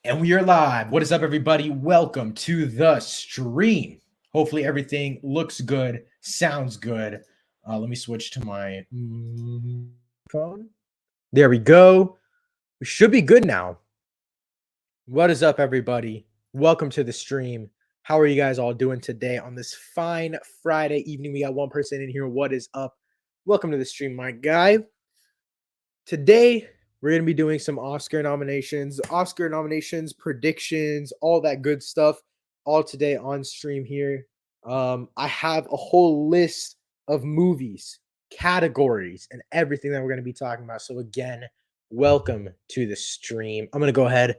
And we are live. What is up, everybody? Welcome to the stream. Hopefully, everything looks good, sounds good. Let me switch to my phone. There we go. We should be good now. What is up, everybody? Welcome to the stream. How are you guys all doing today on this fine Friday evening? We got one person in here. What is up? Welcome to the stream, my guy. Today, we're going to be doing some Oscar nominations, predictions, all that good stuff, all today on stream here. I have a whole list of movies, categories, and everything that we're going to be talking about. So again, welcome to the stream. I'm going to go ahead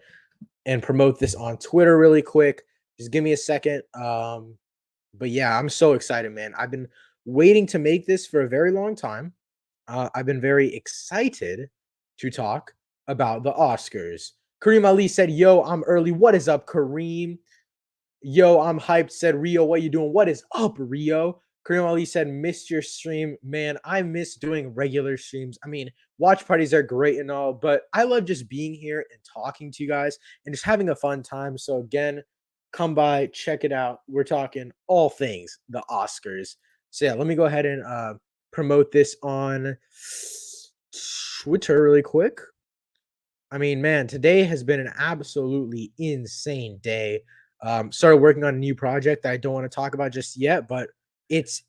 and promote this on Twitter really quick. Just give me a second. But yeah, I'm so excited, man. I've been waiting to make this for a very long time. I've been very excited to talk about the Oscars. Kareem Ali said, "Yo, I'm early. What is up, Kareem? Yo, I'm hyped." Said Rio, "What you doing? What is up, Rio?" Kareem Ali said, "Missed your stream, man. I miss doing regular streams. I mean, watch parties are great and all, but I love just being here and talking to you guys and just having a fun time. So again, come by, check it out. We're talking all things the Oscars. So yeah, let me go ahead and promote this on Twitter really quick. I mean, man, today has been an absolutely insane day. Started working on a new project that I don't want to talk about just yet, but it's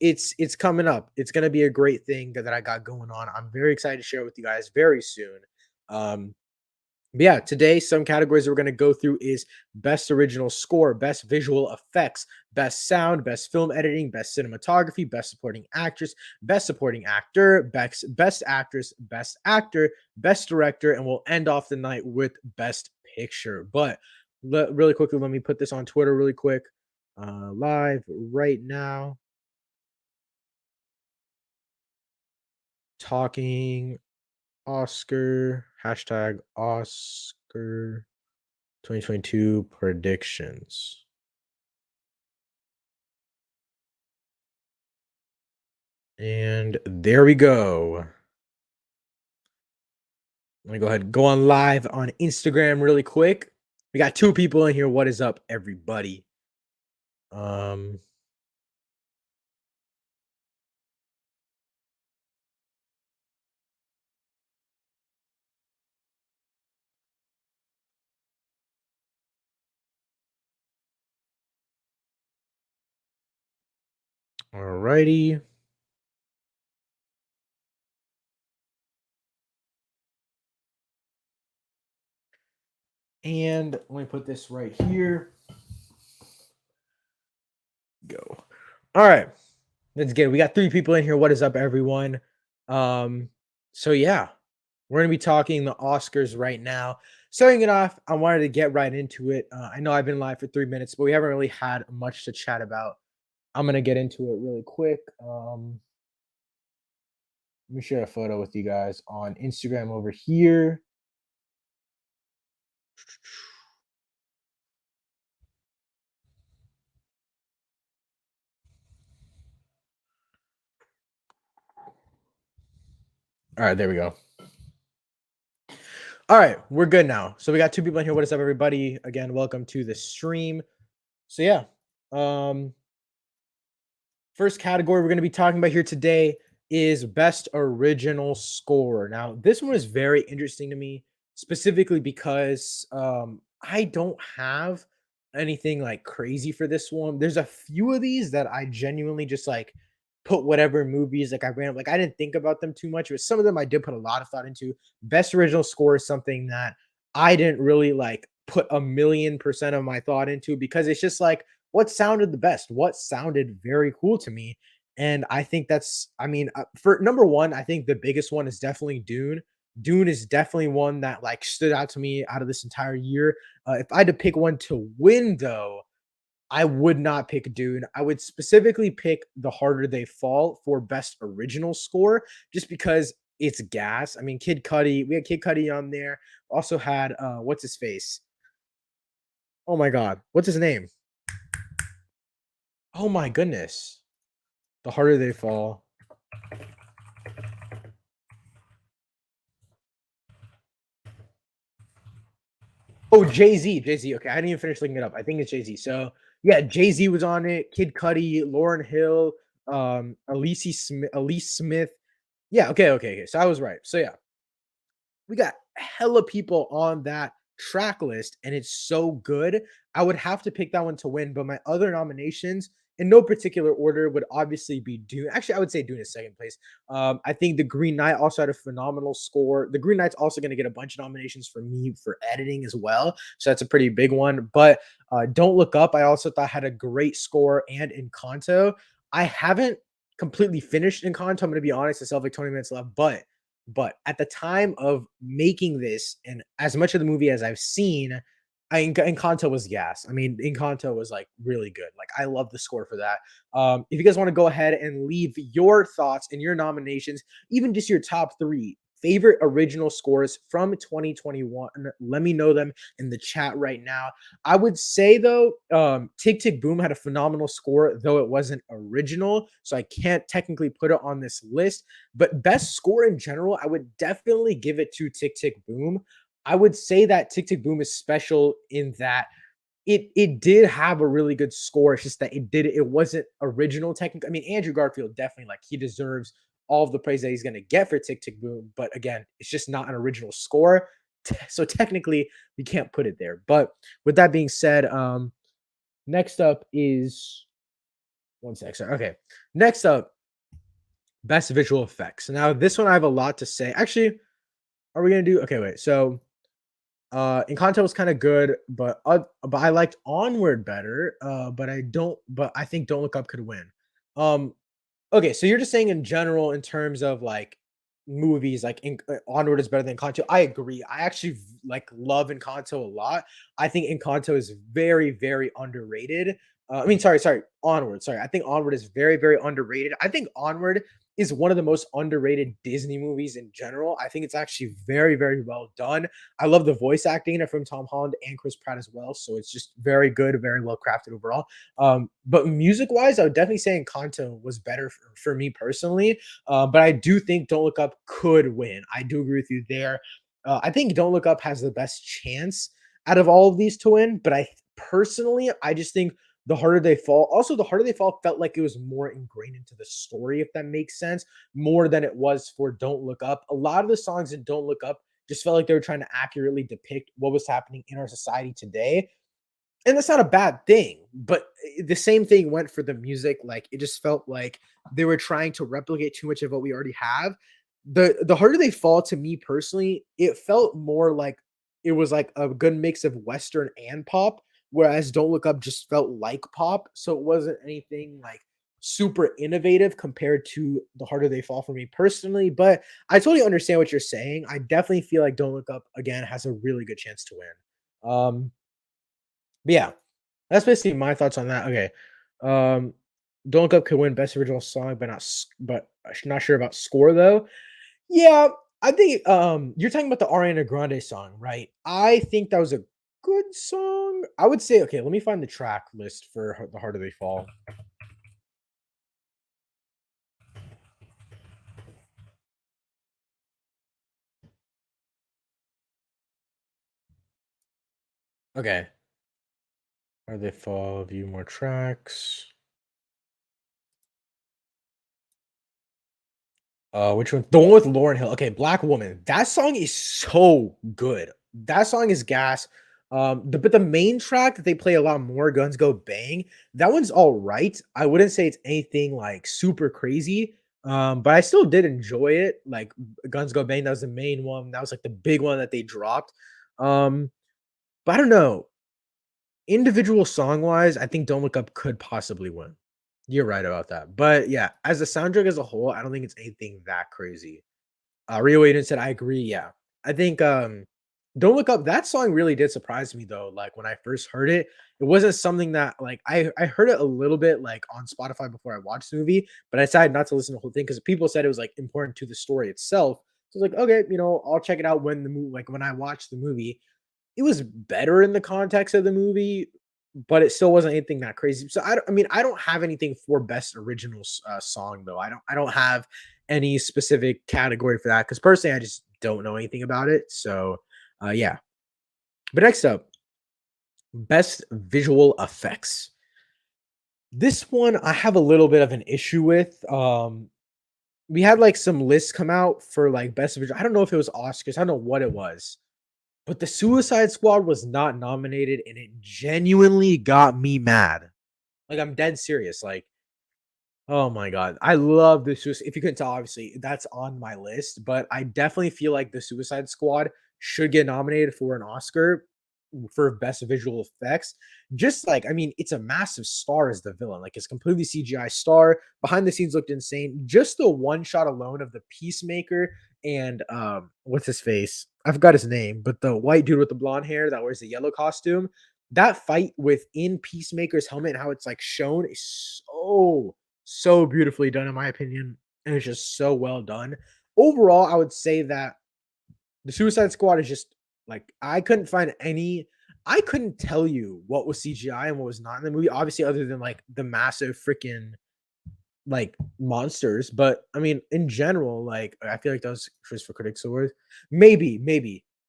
coming up. It's gonna be a great thing that I got going on. I'm very excited to share with you guys very soon. But yeah, today some categories we're going to go through is best original score, best visual effects, best sound, best film editing, best cinematography, best supporting actress, best supporting actor, best actress, best actor, best director, and we'll end off the night with best picture. But really quickly, let me put this on Twitter really quick. Live right now. Talking Oscar, hashtag Oscar 2022 predictions. And there we go. Let me go ahead and go on live on Instagram really quick. We got 2 people in here. What is up, everybody? All righty. And let me put this right here. Go. All right. Let's get it. We got 3 people in here. What is up, everyone? So yeah, we're gonna be talking the Oscars right now. Starting it off, I wanted to get right into it. I know I've been live for 3 minutes, but we haven't really had much to chat about. I'm gonna get into it really quick. Let me share a photo with you guys on Instagram over here. All right, there we go. All right, we're good now. So we got 2 people in here. What is up, everybody? Again, welcome to the stream. So yeah, first category we're going to be talking about here today is best original score. Now, this one is very interesting to me, specifically because I don't have anything like crazy for this one. There's a few of these that I genuinely just like put whatever movies like I ran like I didn't think about them too much, but some of them I did put a lot of thought into. Best original score is something that I didn't really like put 1,000,000% of my thought into because it's just like what sounded the best, what sounded very cool to me. And I think that's, I mean, for number one, I think the biggest one is definitely Dune. Dune is definitely one that like stood out to me out of this entire year. If I had to pick one to win, though, I would not pick Dune. I would specifically pick The Harder They Fall for best original score, just because it's gas. I mean, Kid Cudi, we had Kid Cudi on there. Also had what's his face? Oh my god, what's his name? Oh my goodness. The Harder They Fall. Oh, Jay-Z, Jay-Z, okay, I didn't even finish looking it up. I think it's Jay-Z. So, yeah, Jay-Z was on it, Kid Cudi, Lauryn Hill, Elise Smith. Yeah, okay. So I was right. So, yeah, we got hella people on that track list, and it's so good. I would have to pick that one to win, but my other nominations, in no particular order, would obviously be Dune. Actually, I would say Dune is second place. I think The Green Knight also had a phenomenal score. The Green Knight's also going to get a bunch of nominations for me for editing as well, so that's a pretty big one. But Don't Look Up, I also thought had a great score, and Encanto. I haven't completely finished Encanto. I'm going to be honest. I still have like 20 minutes left, but at the time of making this, and as much of the movie as I've seen, Encanto was gas. I mean, Encanto was like really good. Like I love the score for that. If you guys want to go ahead and leave your thoughts and your nominations, even just your top three favorite original scores from 2021, let me know them in the chat right now. I would say though, Tick Tick Boom had a phenomenal score, though it wasn't original, so I can't technically put it on this list. But best score in general, I would definitely give it to Tick Tick Boom. I would say that Tick Tick Boom is special in that it did have a really good score. It's just that it wasn't original technically. I mean, Andrew Garfield definitely like he deserves all of the praise that he's gonna get for Tick Tick Boom. But again, it's just not an original score. So technically we can't put it there. But with that being said, next up is one sec. Sorry. Okay. Next up, best visual effects. Now, this one I have a lot to say. Actually, are we gonna do okay? Wait, so Encanto was kind of good, but I liked Onward better. But I think Don't Look Up could win. Um, Okay, so you're just saying in general, in terms of like movies, like Onward is better than Encanto. I agree. I actually like love Encanto a lot. I think Encanto is very, very underrated. I mean, sorry, Onward. Sorry, I think Onward is very, very underrated. I think Onward is one of the most underrated Disney movies in general. I think it's actually very, very well done. I love the voice acting in it from Tom Holland and Chris Pratt as well. So it's just very good, very well crafted overall. But music wise, I would definitely say Encanto was better for me personally. But I do think Don't Look Up could win. I do agree with you there. I think Don't Look Up has the best chance out of all of these to win. But I just think The Harder They Fall. Also, The Harder They Fall felt like it was more ingrained into the story, if that makes sense, more than it was for Don't Look Up. A lot of the songs in Don't Look Up just felt like they were trying to accurately depict what was happening in our society today, and that's not a bad thing, but the same thing went for the music. Like it just felt like they were trying to replicate too much of what we already have. The Harder They Fall, to me personally, it felt more like it was like a good mix of western and pop, whereas Don't Look Up just felt like pop, so it wasn't anything like super innovative compared to The Harder They Fall for me personally. But I totally understand what you're saying. I definitely feel like Don't Look Up again has a really good chance to win. But yeah, that's basically my thoughts on that. Okay. Um, Don't Look Up could win Best Original Song, but I'm not sure about score though. Yeah, I think you're talking about the Ariana Grande song, right? I think that was a good song. I would say okay, let me find the track list for The Harder They Fall. Okay. Harder They Fall, view more tracks. Which one? The one with Lauryn Hill. Okay, Black Woman. That song is so good. That song is gas. But the main track that they play a lot more, Guns Go Bang, that one's all right. I wouldn't say it's anything like super crazy. But I still did enjoy it. Like Guns Go Bang, that was the main one. That was like the big one that they dropped. Um, but I don't know. Individual song wise, I think Don't Look Up could possibly win. You're right about that. But yeah, as a soundtrack as a whole, I don't think it's anything that crazy. Rio Aiden said, "I agree." Yeah, I think "Don't Look Up." That song really did surprise me though. Like when I first heard it, it wasn't something that like I heard it a little bit like on Spotify before I watched the movie, but I decided not to listen to the whole thing because people said it was like important to the story itself. So I was like, okay, I'll check it out when the movie, like when I watch the movie. It was better in the context of the movie, but it still wasn't anything that crazy. So I mean, I don't have anything for best original song though. I don't have any specific category for that because personally, I just don't know anything about it. So, yeah. But next up, best visual effects. This one I have a little bit of an issue with. We had like some lists come out for like best visual. I don't know if it was Oscars. I don't know what it was, but the Suicide Squad was not nominated, and it genuinely got me mad. Like I'm dead serious. Like, oh my god, I love the Suicide. If you couldn't tell, obviously that's on my list, but I definitely feel like the Suicide Squad should get nominated for an Oscar for best visual effects. Just like, I mean, it's a massive star as the villain. Like, it's completely CGI star. Behind the scenes looked insane. Just the one shot alone of the Peacemaker and what's his face? I forgot his name, but the white dude with the blonde hair that wears the yellow costume. That fight within Peacemaker's helmet and how it's like shown is so beautifully done in my opinion, and it's just so well done. Overall, I would say that the Suicide Squad is just like I couldn't tell you what was CGI and what was not in the movie, obviously, other than like the massive freaking like monsters. But I mean, in general, like I feel like that was for Critics Awards. Maybe.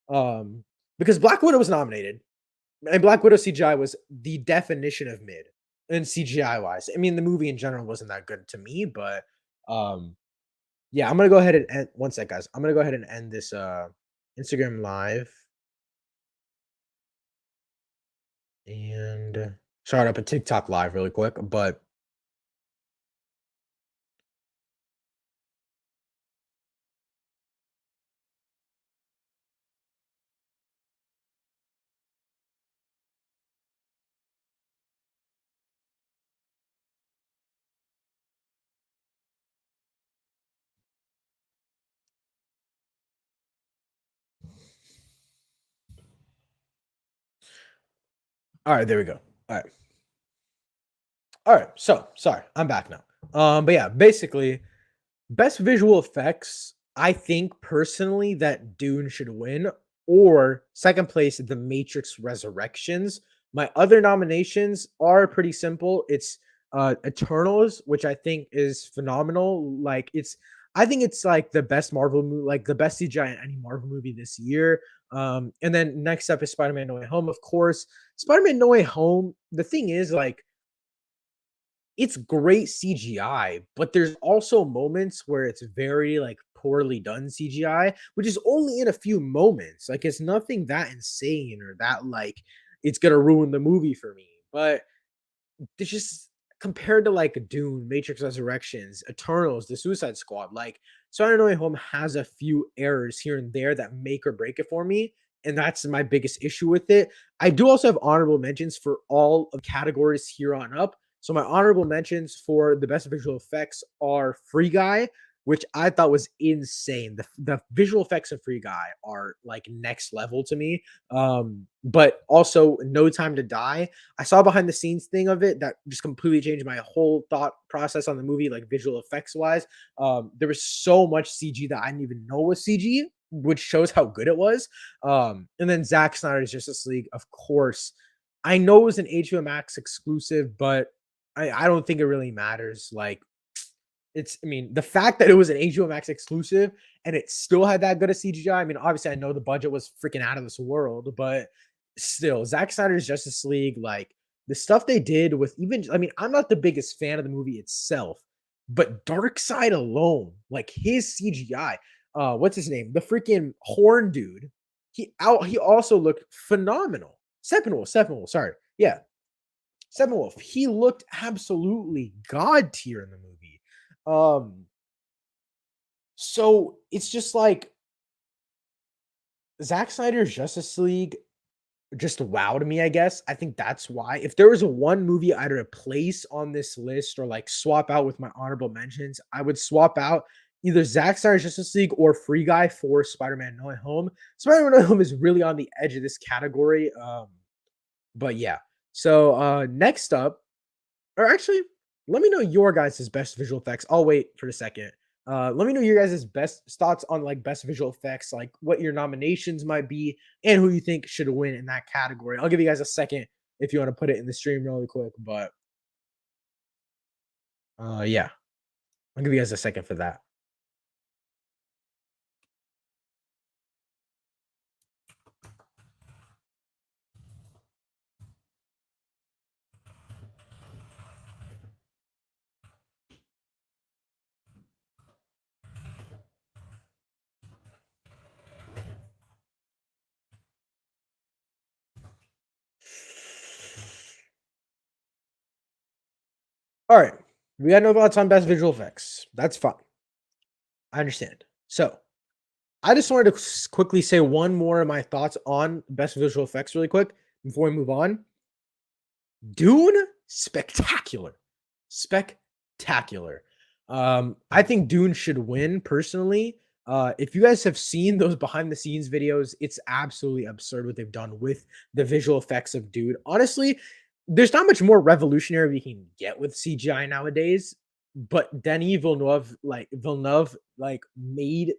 Because Black Widow was nominated, and Black Widow CGI was the definition of mid and CGI wise. I mean, the movie in general wasn't that good to me, but um yeah, I'm gonna go ahead and end one sec, guys. I'm gonna go ahead and end this Instagram live and start up a TikTok live really quick. But all right, there we go. All right. All right. So sorry, I'm back now. But yeah, basically best visual effects, I think personally that Dune should win, or second place, The Matrix Resurrections. My other nominations are pretty simple. It's Eternals, which I think is phenomenal. Like I think it's like the best Marvel movie, like the best CGI in any Marvel movie this year. And then next up is Spider-Man No Way Home, of course. Spider-Man No Way Home, the thing is like it's great CGI, but there's also moments where it's very like poorly done CGI, which is only in a few moments. Like it's nothing that insane or that like it's gonna ruin the movie for me. But it's just compared to like Dune, Matrix Resurrections, Eternals, The Suicide Squad, like Spider-Man No Way Home has a few errors here and there that make or break it for me. And that's my biggest issue with it. I do also have honorable mentions for all of categories here on up. So my honorable mentions for the best visual effects are Free Guy, which I thought was insane. The visual effects of Free Guy are like next level to me. But also No Time to Die. I saw behind the scenes thing of it that just completely changed my whole thought process on the movie, like visual effects wise. There was so much CG that I didn't even know was CG, which shows how good it was. And then Zack Snyder's Justice League, of course. I know it was an HBO Max exclusive, but I don't think it really matters. Like I mean, the fact that it was an HBO Max exclusive and it still had that good of CGI. I mean, obviously, I know the budget was freaking out of this world, but still, Zack Snyder's Justice League, like the stuff they did with even, I mean, I'm not the biggest fan of the movie itself, but Dark Side alone, like his CGI, what's his name? The freaking horn dude. He also looked phenomenal. Steppenwolf, sorry. Yeah, Steppenwolf. He looked absolutely god tier in the movie. Um, so it's just like Zack Snyder's Justice League just wowed me, I guess. I think that's why. If there was a one movie I'd replace on this list or like swap out with my honorable mentions, I would swap out either Zack Snyder's Justice League or Free Guy for Spider-Man No Way Home. Spider-Man No Way Home is really on the edge of this category. But yeah. So next up, or actually, let me know your guys' best visual effects. I'll wait for a second. Let me know your guys' best thoughts on like best visual effects, like what your nominations might be, and who you think should win in that category. I'll give you guys a second if you want to put it in the stream really quick. But yeah, I'll give you guys a second for that. All right. We got no thoughts on best visual effects. That's fine. I understand. So I just wanted to quickly say one more of my thoughts on best visual effects really quick before we move on. Dune, spectacular. Spectacular. I think Dune should win personally. If you guys have seen those behind the scenes videos, it's absolutely absurd what they've done with the visual effects of Dune. Honestly, there's not much more revolutionary we can get with CGI nowadays. But Villeneuve, like made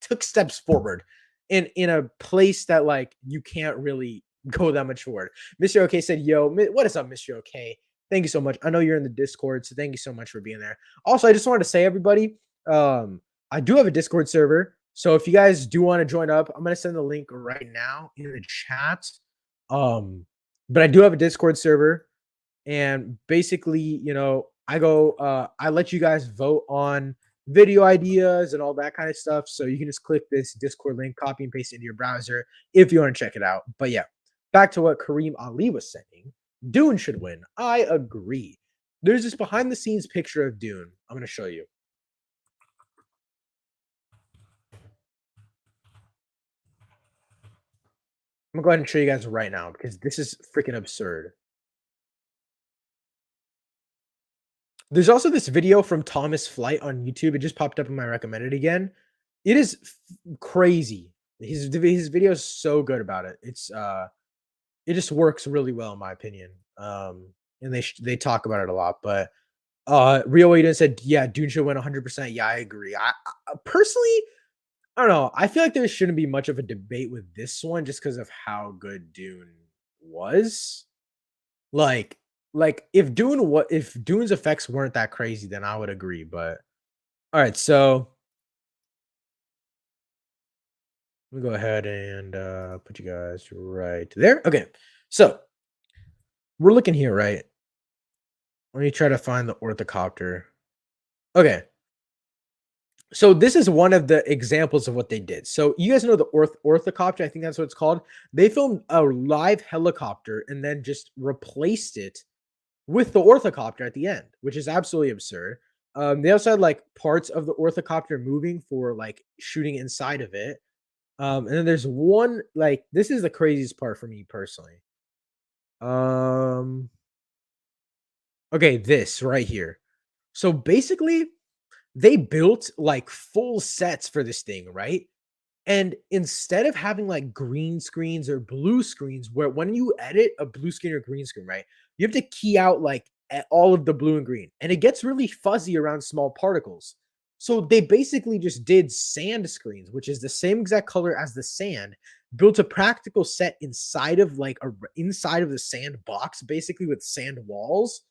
took steps forward in a place that like you can't really go that much forward. Mr. OK said, "Yo, what is up, Mr. OK? Thank you so much. I know you're in the Discord, so thank you so much for being there." Also, I just wanted to say, everybody, I do have a Discord server, so if you guys do want to join up, I'm gonna send the link right now in the chat. But I do have a Discord server, and basically, I let you guys vote on video ideas and all that kind of stuff. So you can just click this Discord link, copy and paste it into your browser if you want to check it out. But yeah, back to what Kareem Ali was saying. Dune should win. I agree. There's this behind the scenes picture of Dune. I'm going to show you. I'm going to go ahead and show you guys right now because this is freaking absurd. There's also this video from Thomas Flight on YouTube. It just popped up in my recommended again. It is crazy. His video is so good about it. It just works really well in my opinion. And they talk about it a lot. But Rio Eden said, "Yeah, Dune should win 100%." Yeah, I agree. I personally, I don't know. I feel like there shouldn't be much of a debate with this one just because of how good Dune was. Like if Dune's effects weren't that crazy, then I would agree. But all right, so let me go ahead and put you guys right there. Okay, so we're looking here, right? Let me try to find the orthocopter. Okay, so this is one of the examples of what they did. So you guys know the orthocopter, I think that's what it's called. They filmed a live helicopter and then just replaced it with the orthocopter at the end, which is absolutely absurd. They also had like parts of the orthocopter moving for like shooting inside of it. And then there's one like this is the craziest part for me personally. Um, okay, this right here. So basically, they built like full sets for this thing, right? And instead of having like green screens or blue screens, where when you edit a blue screen or green screen, right, you have to key out like all of the blue and green, and it gets really fuzzy around small particles. So they basically just did sand screens, which is the same exact color as the sand, built a practical set inside of inside of the sand box, basically with sand walls,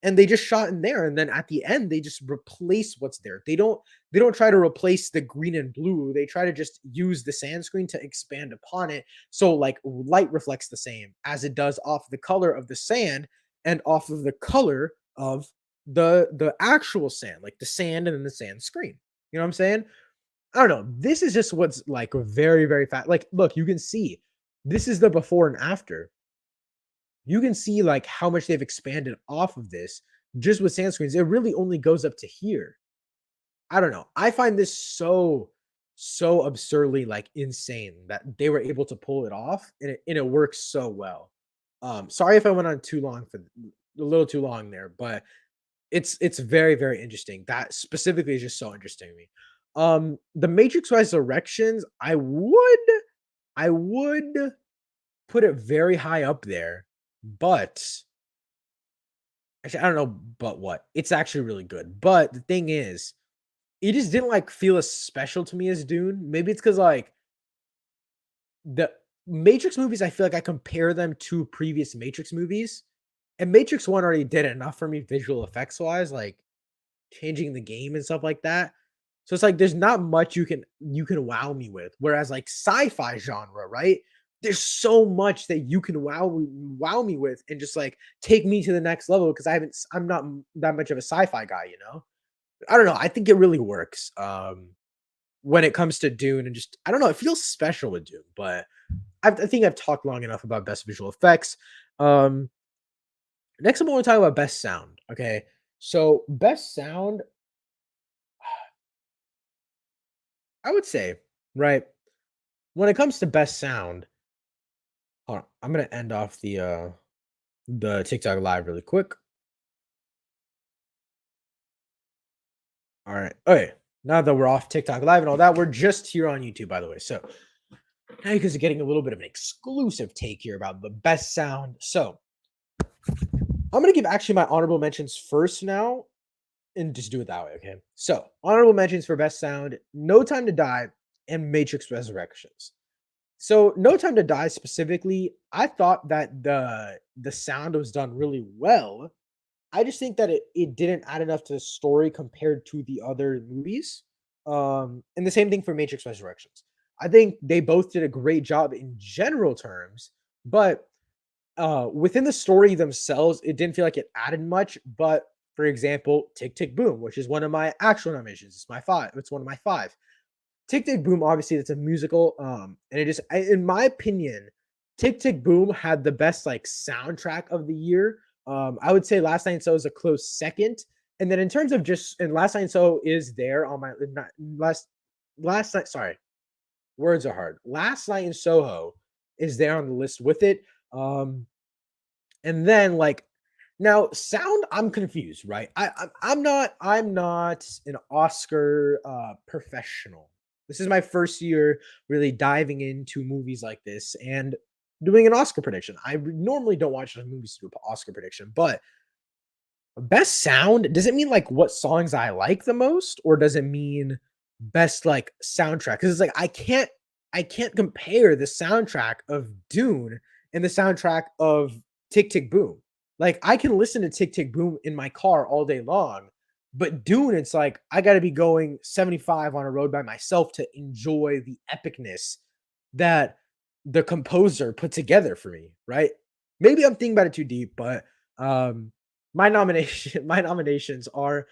and they just shot in there, and then at the end they just replace what's there. They don't try to replace the green and blue. They try to just use the sand screen to expand upon it, so like light reflects the same as it does off the color of the sand and off of the color of the actual sand, like the sand and then the sand screen. You know what I'm saying? I don't know. This is just what's like very, very fast. Like, look, you can see this is the before and after. You can see like how much they've expanded off of this just with sand screens. It really only goes up to here. I don't know. I find this so absurdly like insane that they were able to pull it off and it works so well. Sorry if I went on too long for a little too long there, but it's very, very interesting. That specifically is just so interesting to me. The Matrix Resurrections, I would put it very high up there, but actually, I don't know, but what? It's actually really good. But the thing is, it just didn't like feel as special to me as Dune. Maybe it's because like the Matrix movies, I feel like I compare them to previous Matrix movies, and Matrix One already did enough for me visual effects wise, like changing the game and stuff like that. So it's like there's not much you can wow me with. Whereas like sci-fi genre, right? There's so much that you can wow me with and just like take me to the next level because I'm not that much of a sci-fi guy, you know? I don't know. I think it really works. When it comes to Dune and just I don't know, it feels special with Dune, but I think I've talked long enough about best visual effects. Um, Next, I'm going to talk about best sound. Okay, So, best sound, I would say, right? When it comes to best sound, hold on, I'm gonna end off the TikTok live really quick. All right. Okay. Now that we're off TikTok live and all that, we're just here on YouTube, by the way. So now you guys are getting a little bit of an exclusive take here about the best sound. So I'm gonna give actually my honorable mentions first now, and just do it that way. Okay. So honorable mentions for best sound: No Time to Die and Matrix Resurrections. So No Time to Die specifically, I thought that the sound was done really well. I just think that it didn't add enough to the story compared to the other movies. And the same thing for Matrix Resurrections. I think they both did a great job in general terms, but within the story themselves, it didn't feel like it added much. But for example, Tick Tick Boom, which is one of my actual nominations, it's my five. It's one of my five. Tick Tick Boom, obviously, it's a musical, and it just, in my opinion, Tick Tick Boom had the best like soundtrack of the year. I would say Last Night in Soho is a close second, and then in terms of just and Last Night in Soho is there on my not, last night. Sorry, words are hard. Last Night in Soho is there on the list with it. Um, and then like now sound, I'm confused, right? I'm not an Oscar professional. This is my first year really diving into movies like this and doing an Oscar prediction. Normally don't watch movies to do an Oscar prediction, but best sound, does it mean like what songs I like the most, or does it mean best like soundtrack? Because it's like I can't compare the soundtrack of Dune and the soundtrack of Tick Tick Boom. Like I can listen to Tick Tick Boom in my car all day long, but Dune, it's like I got to be going 75 on a road by myself to enjoy the epicness that the composer put together for me, right? Maybe I'm thinking about it too deep, but my nominations are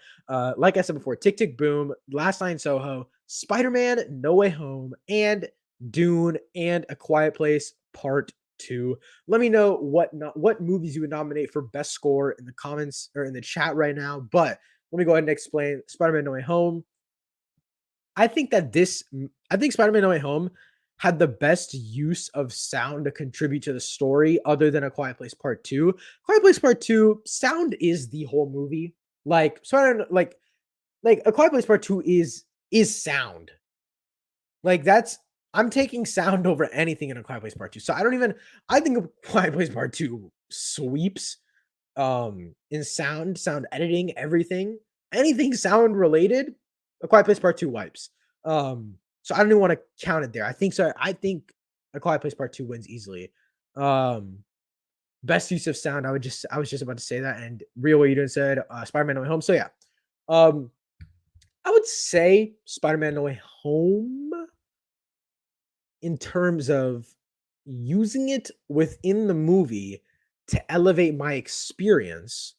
like I said before, Tick Tick Boom, Last Night in Soho, Spider-Man No Way Home, and Dune and A Quiet Place Part 2. Let me know what movies you would nominate for best score in the comments or in the chat right now. But let me go ahead and explain Spider-Man No Way Home. I think Spider-Man No Way Home had the best use of sound to contribute to the story other than A Quiet Place Part 2. Quiet Place Part 2, sound is the whole movie. Like Spider like A Quiet Place Part 2 is sound. Like that's I'm taking sound over anything in A Quiet Place Part 2. So I think A Quiet Place Part 2 sweeps in sound editing, everything. Anything sound related, A Quiet Place Part 2 wipes. So I don't even want to count it there. I think A Quiet Place Part 2 wins easily. Um Best use of sound, I was just about to say that, and real what you didn't said, Spider-Man No Way Home. So yeah. Um I would say Spider-Man No Way Home in terms of using it within the movie to elevate my experience.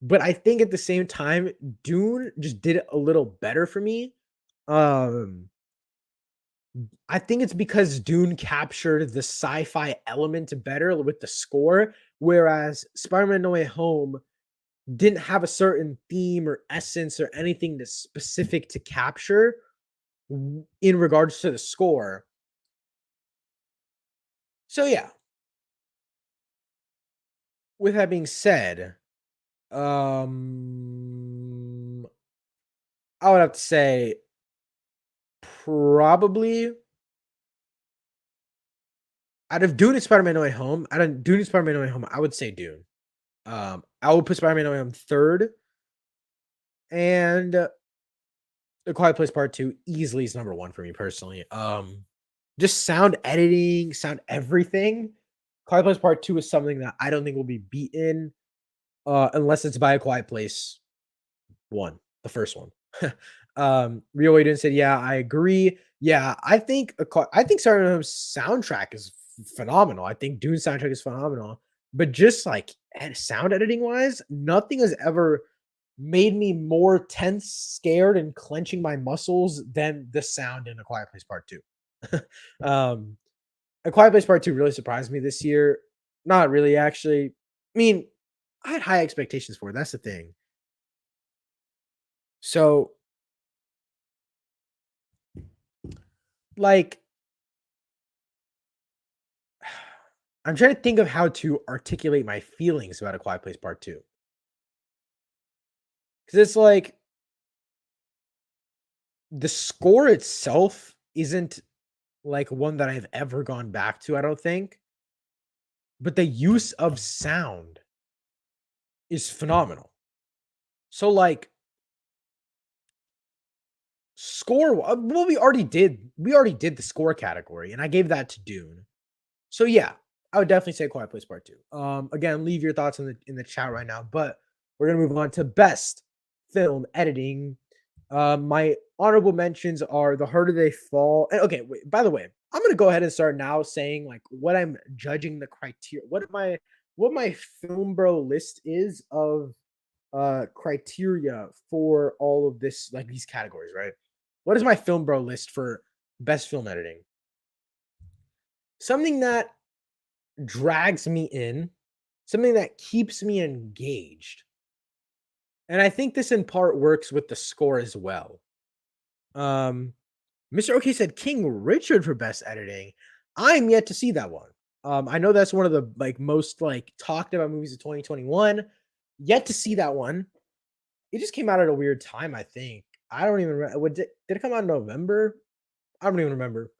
But I think at the same time, Dune just did it a little better for me. Um, I think it's because Dune captured the sci-fi element better with the score, whereas Spider-Man No Way Home didn't have a certain theme or essence or anything to specific to capture in regards to the score. So yeah, with that being said, um I would have to say probably out of Dune and Spider-Man No Way Home, out of Dune and Spider-Man No Way Home, I would say Dune. I would put Spider-Man No Way Home third, and The Quiet Place Part 2 easily is number one for me personally. Just sound editing, sound everything. Quiet Place Part 2 is something that I don't think will be beaten unless it's by A Quiet Place 1, the first one. Rio Aiden said, "Yeah, I agree. Yeah, I think Silent soundtrack is phenomenal. I think Dune soundtrack is phenomenal, but just like sound editing wise, nothing has ever made me more tense, scared, and clenching my muscles than the sound in A Quiet Place Part 2. um, A Quiet Place Part 2 really surprised me this year. Not really, actually. I mean, I had high expectations for it. That's the thing. So, like, I'm trying to think of how to articulate my feelings about A Quiet Place Part 2. Because it's like the score itself isn't like one that I've ever gone back to, I don't think. But the use of sound is phenomenal. So, like, score, well, we already did the score category, and I gave that to Dune. So yeah, I would definitely say Quiet Place Part 2. Again, leave your thoughts in the chat right now, but we're gonna move on to best film editing. My honorable mentions are The Harder They Fall. And okay, wait, by the way, I'm gonna go ahead and start now saying like what I'm judging the criteria, what my film bro list is of criteria for all of this, like these categories, right? What is my film bro list for best film editing? Something that drags me in, something that keeps me engaged. And I think this in part works with the score as well. Um, Mr. OK said King Richard for best editing. I'm yet to see that one. I know that's one of the like most like talked about movies of 2021. Yet to see that one. It just came out at a weird time, I think. I don't even remember. Did it come out in November? I don't even remember.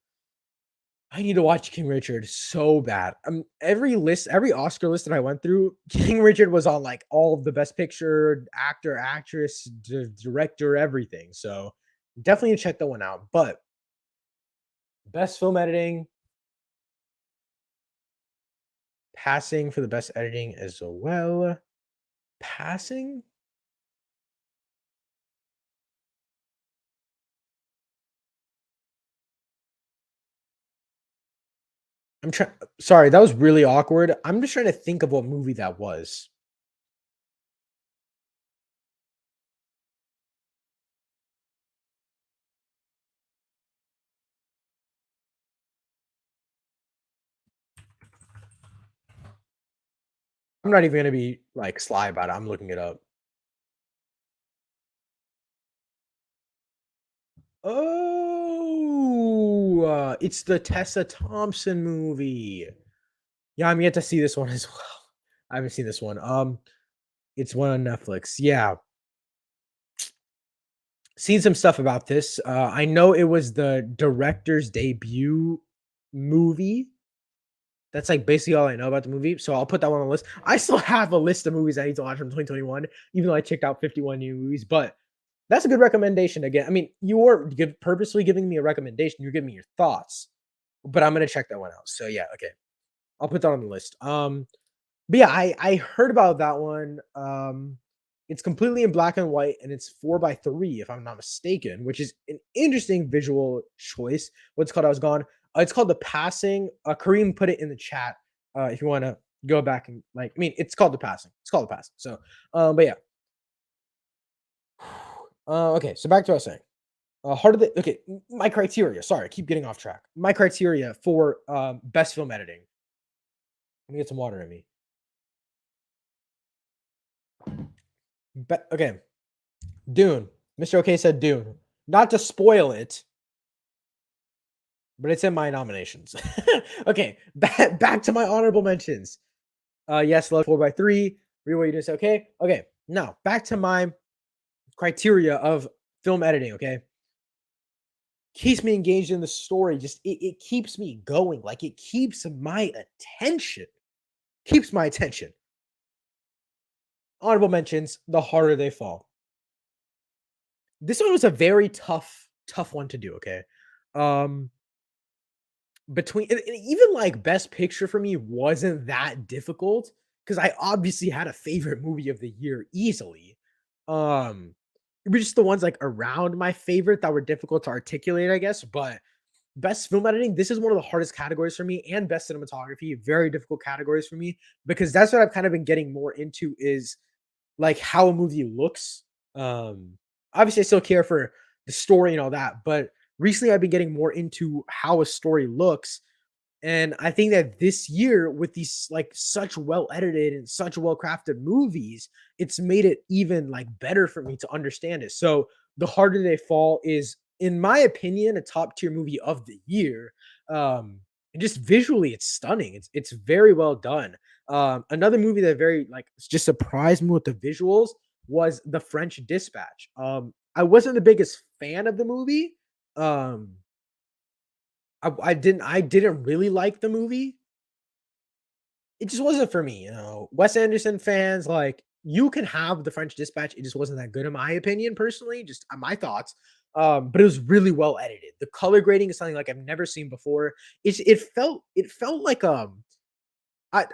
I need to watch King Richard so bad. Every list, every Oscar list that I went through, King Richard was on like all of the best picture, actor, actress, director, everything. So definitely check that one out. But best film editing, passing for the best editing as well. Passing? I'm trying. Sorry, that was really awkward. I'm just trying to think of what movie that was. I'm not even gonna be like sly about it. I'm looking it up. Oh, it's the Tessa Thompson movie. Yeah, I'm yet to see this one as well. I haven't seen this one. It's one on Netflix. Yeah, seen some stuff about this. I know it was the director's debut movie. That's like basically all I know about the movie. So I'll put that one on the list. I still have a list of movies I need to watch from 2021, even though I checked out 51 new movies. But that's a good recommendation. Again, I mean, you were purposely giving me a recommendation. You're giving me your thoughts, but I'm gonna check that one out. So yeah, okay, I'll put that on the list. But yeah, I heard about that one. It's completely in black and white, and it's 4:3, if I'm not mistaken, which is an interesting visual choice. What's called? I was gone. It's called The Passing. Kareem put it in the chat. If you want to go back and like, I mean, it's called The Passing. It's called The Passing. So, but yeah. Okay, so back to what I was saying. How did they? Okay, my criteria. Sorry, I keep getting off track. My criteria for best film editing. Let me get some water in me. Okay, Dune. Mr. OK said Dune. Not to spoil it, but it's in my nominations. Okay, back to my honorable mentions. Yes, love 4:3. Real way you just okay. Okay, now back to my criteria of film editing. Okay, keeps me engaged in the story. Just it keeps me going. Like it keeps my attention. Keeps my attention. Honorable mentions. The harder they fall. This one was a very tough one to do. Okay, um, between and even like best picture for me wasn't that difficult because I obviously had a favorite movie of the year easily. It was just the ones like around my favorite that were difficult to articulate, I guess. But best film editing, this is one of the hardest categories for me, and best cinematography, very difficult categories for me because that's what I've kind of been getting more into is like how a movie looks. Um, Obviously, I still care for the story and all that, but recently I've been getting more into how a story looks And I think that this year, with these like such well edited and such well crafted movies, it's made it even like better for me to understand it. So, The Harder They Fall is, in my opinion, a top tier movie of the year. And just visually, it's stunning. It's very well done. Another movie that very like just surprised me with the visuals was The French Dispatch. I wasn't the biggest fan of the movie. Um, I didn't really like the movie. It just wasn't for me, you know. Wes Anderson fans, like, you can have The French Dispatch, it just wasn't that good in my opinion, personally, just my thoughts. But it was really well edited. The color grading is something like I've never seen before. It felt like, I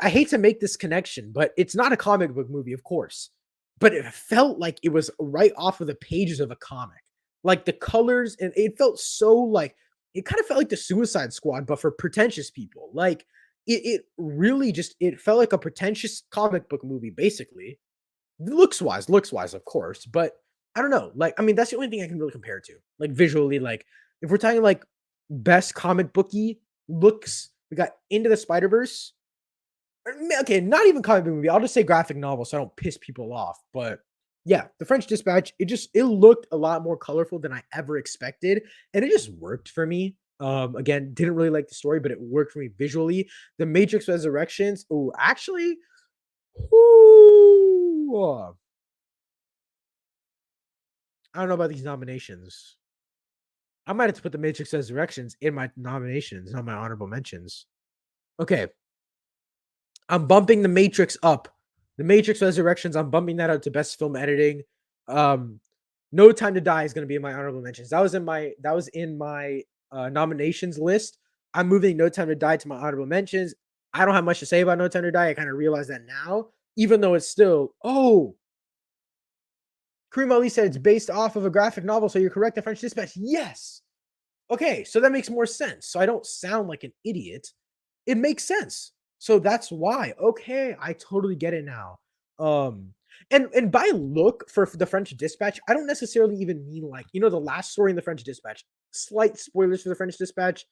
hate to make this connection, but it's not a comic book movie, of course, but it felt like it was right off of the pages of a comic. Like, the colors, and it felt so, like, it kinda felt like the Suicide Squad, but for pretentious people. Like, it really just it felt like a pretentious comic book movie, basically. Looks-wise, of course, but I don't know, like, I mean, that's the only thing I can really compare it to. Like, visually, like, if we're talking, like, best comic booky looks, we got Into the Spider-Verse, okay, not even comic book movie. I'll just say graphic novel so I don't piss people off. But yeah, The French Dispatch, it looked a lot more colorful than I ever expected, and it just worked for me. Again, didn't really like the story, but it worked for me visually. The Matrix Resurrections, oh, actually, ooh, I don't know about these nominations. I might have to put The Matrix Resurrections in my nominations, not my honorable mentions. Okay, I'm bumping The Matrix up. The Matrix Resurrections, I'm bumping that up to best film editing. Um, No Time to Die is gonna be in my honorable mentions. That was in my nominations list. I'm moving No Time to Die to my honorable mentions. I don't have much to say about No Time to Die. I kind of realize that now, even though it's still, oh, Kareem Ali said it's based off of a graphic novel. So you're correct. The French Dispatch. Yes. Okay, so that makes more sense. So I don't sound like an idiot. It makes sense. So that's why. Okay, I totally get it now. Um, and by look for the French Dispatch, I don't necessarily even mean like, the last story in the French Dispatch. Slight spoilers for the French Dispatch.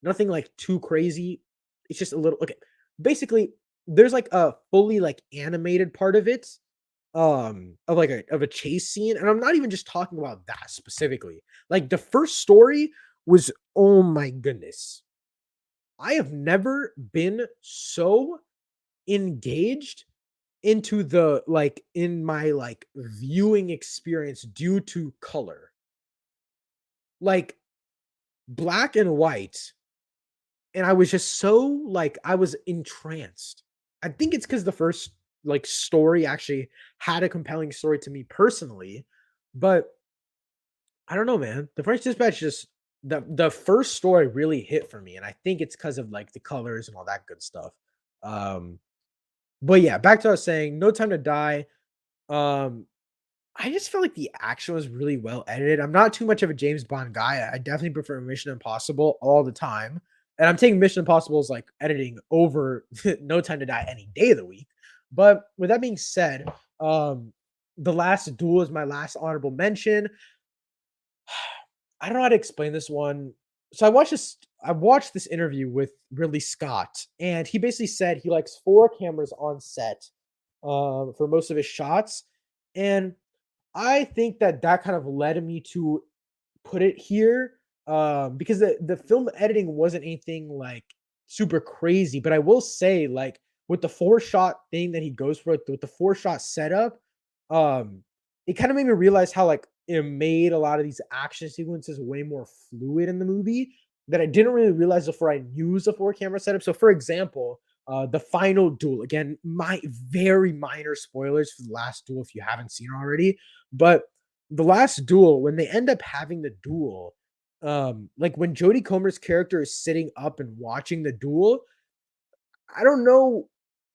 Nothing like too crazy. It's just a little okay. Basically, there's like a fully like animated part of it, of like a chase scene, and I'm not even just talking about that specifically. Like the first story was, oh my goodness, I have never been so engaged into the like in my like viewing experience due to color. Like black and white, and I was just so like I was entranced. I think it's because the first like story actually had a compelling story to me personally, but I don't know, man. The French Dispatch just the first story really hit for me, and I think it's because of like the colors and all that good stuff. Um, but yeah, back to what I was saying, No Time to Die. Um, I just felt like the action was really well edited. I'm not too much of a James Bond guy. I definitely prefer Mission Impossible all the time. And I'm taking Mission Impossible's like editing over No Time to Die any day of the week. But with that being said, The Last Duel is my last honorable mention. I don't know how to explain this one. So I watched this interview with Ridley Scott, and he basically said he likes 4 cameras on set, for most of his shots, and I think that that kind of led me to put it here, because the film editing wasn't anything like super crazy, but I will say, like, with the 4-shot thing that he goes for, with the 4-shot setup, um, it kind of made me realize how like it made a lot of these action sequences way more fluid in the movie that I didn't really realize before I used the 4-camera setup. So, for example, the final duel, again, my very minor spoilers for the last duel if you haven't seen it already, but the last duel, when they end up having the duel, like when Jodie Comer's character is sitting up and watching the duel, I don't know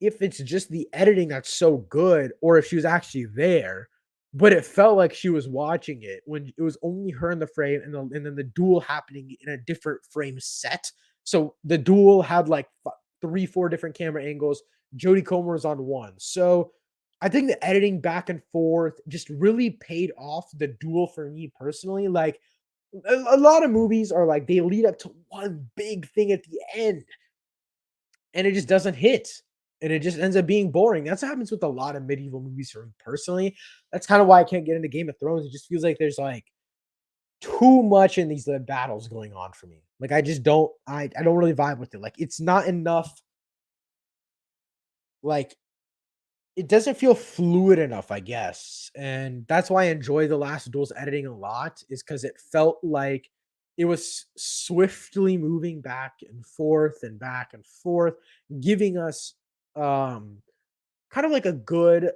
if it's just the editing that's so good or if she was actually there, but it felt like she was watching it when it was only her in the frame and then the duel happening in a different frame set. So the duel had like 3, 4 different camera angles. Jodie Comer was on one. So I think the editing back and forth just really paid off the duel for me personally. Like a lot of movies are like they lead up to one big thing at the end, and it just doesn't hit, and it just ends up being boring. That's what happens with a lot of medieval movies for me personally. That's kind of why I can't get into Game of Thrones. It just feels like there's like too much in these battles going on for me. Like I just don't I don't really vibe with it. Like it's not enough, like it doesn't feel fluid enough, I guess. And that's why I enjoy the last duel's editing a lot, is because it felt like it was swiftly moving back and forth, giving us um kind of like a good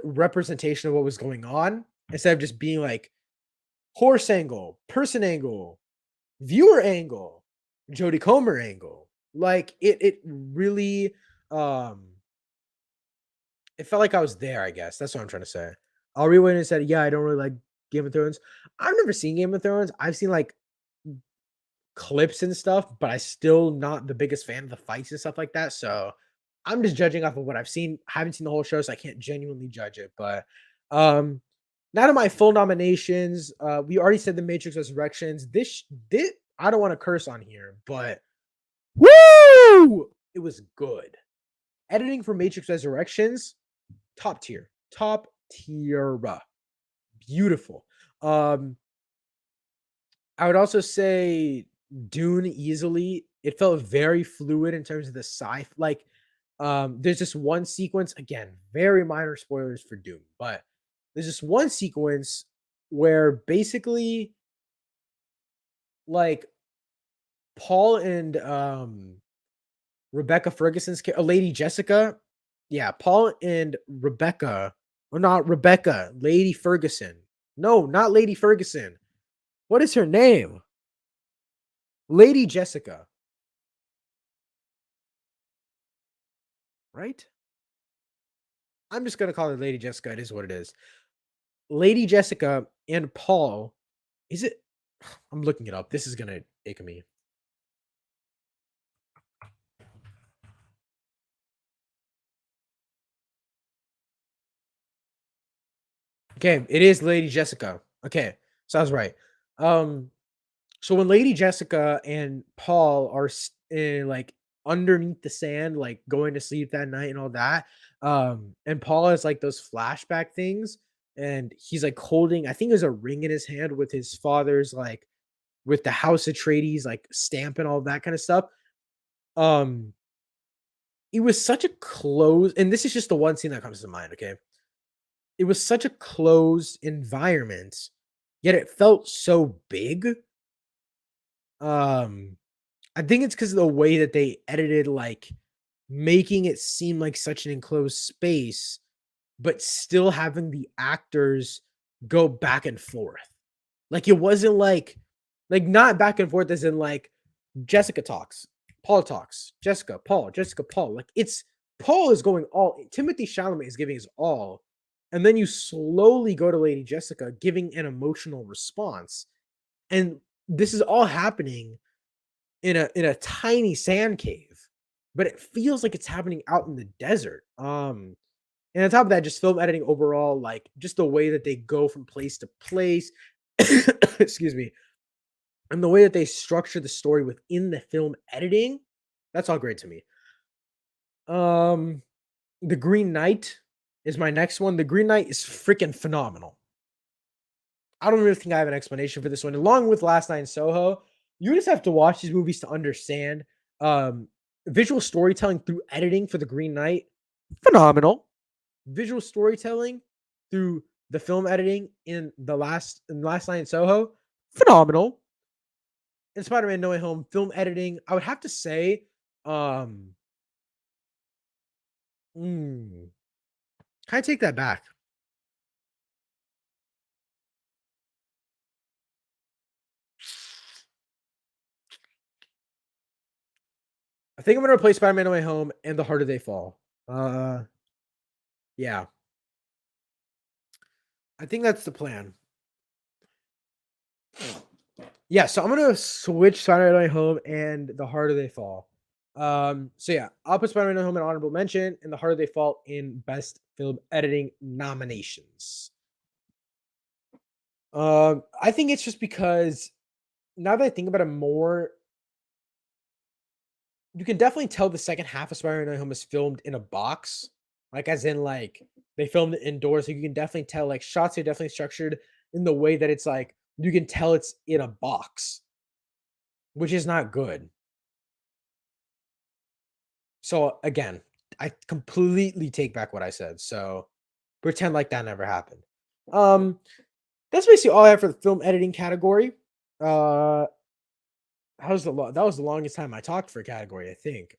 representation of what was going on, instead of just being like horse angle, person angle, viewer angle, Jodie Comer angle. Like it really um it felt like I was there, I guess. That's what I'm trying to say. I'll rewind and said, yeah, I don't really like Game of Thrones. I've never seen Game of Thrones. I've seen like clips and stuff, but I still not the biggest fan of the fights and stuff like that. So I'm just judging off of what I've seen. I haven't seen the whole show, so I can't genuinely judge it. But um now to my full nominations. We already said The Matrix Resurrections. This I don't want to curse on here, but woo! It was good. Editing for Matrix Resurrections, top tier. Top tier. Beautiful. Um, I would also say Dune easily. It felt very fluid in terms of the sci. Like, there's this one sequence, again, very minor spoilers for Dune, but there's this one sequence where basically, like, Paul and Rebecca Ferguson's Lady Jessica. Yeah, Paul and Rebecca, or not Rebecca, Lady Ferguson. No, not Lady Ferguson. What is her name? Lady Jessica, right? I'm just gonna call her Lady Jessica. It is what it is. Lady Jessica and Paul. Is it? I'm looking it up. This is gonna ick me. Okay, it is Lady Jessica. Okay, so I was right. Um, so when Lady Jessica and Paul are like underneath the sand, like going to sleep that night and all that, and Paul has like those flashback things, and he's like holding, I think there's a ring in his hand with his father's, like with the House Atreides like stamp and all that kind of stuff. Um, it was such a close, and this is just the one scene that comes to mind. Okay, it was such a closed environment, yet it felt so big. Um, I think it's because of the way that they edited, like making it seem like such an enclosed space, but still having the actors go back and forth. Like it wasn't like not back and forth as in like Jessica talks, Paul talks, Jessica, Paul, Jessica, Paul. Like it's Paul is going all, Timothy Chalamet is giving his all, and then you slowly go to Lady Jessica giving an emotional response. And this is all happening in a tiny sand cave, but it feels like it's happening out in the desert. And on top of that, just film editing overall, like just the way that they go from place to place, excuse me, and the way that they structure the story within the film editing, that's all great to me. Um, The Green Knight is my next one. The Green Knight is freaking phenomenal. I don't really think I have an explanation for this one. Along with Last Night in Soho, you just have to watch these movies to understand. Um, Visual storytelling through editing for The Green Knight, phenomenal. Visual storytelling through the film editing in Last Night in Soho, phenomenal. In Spider-Man No Way Home, film editing, I would have to say, um, can I take that back? I think I'm gonna replace Spider-Man No Way Home and The Harder They Fall. Yeah, I think that's the plan. Yeah, so I'm gonna switch Spider-Man No Way Home and The Harder They Fall. So yeah, I'll put Spider-Man No Way Home in honorable mention and The Harder They Fall in best film editing nominations. I think it's just because now that I think about it more, you can definitely tell the second half of Spider-Man: No Way Home is filmed in a box, like, as in, like, they filmed it indoors, so you can definitely tell, like, shots are definitely structured in the way that it's, like, you can tell it's in a box, which is not good. So, again, I completely take back what I said, so pretend like that never happened. Um, that's basically all I have for the film editing category. Uh, that was the longest time I talked for a category, I think.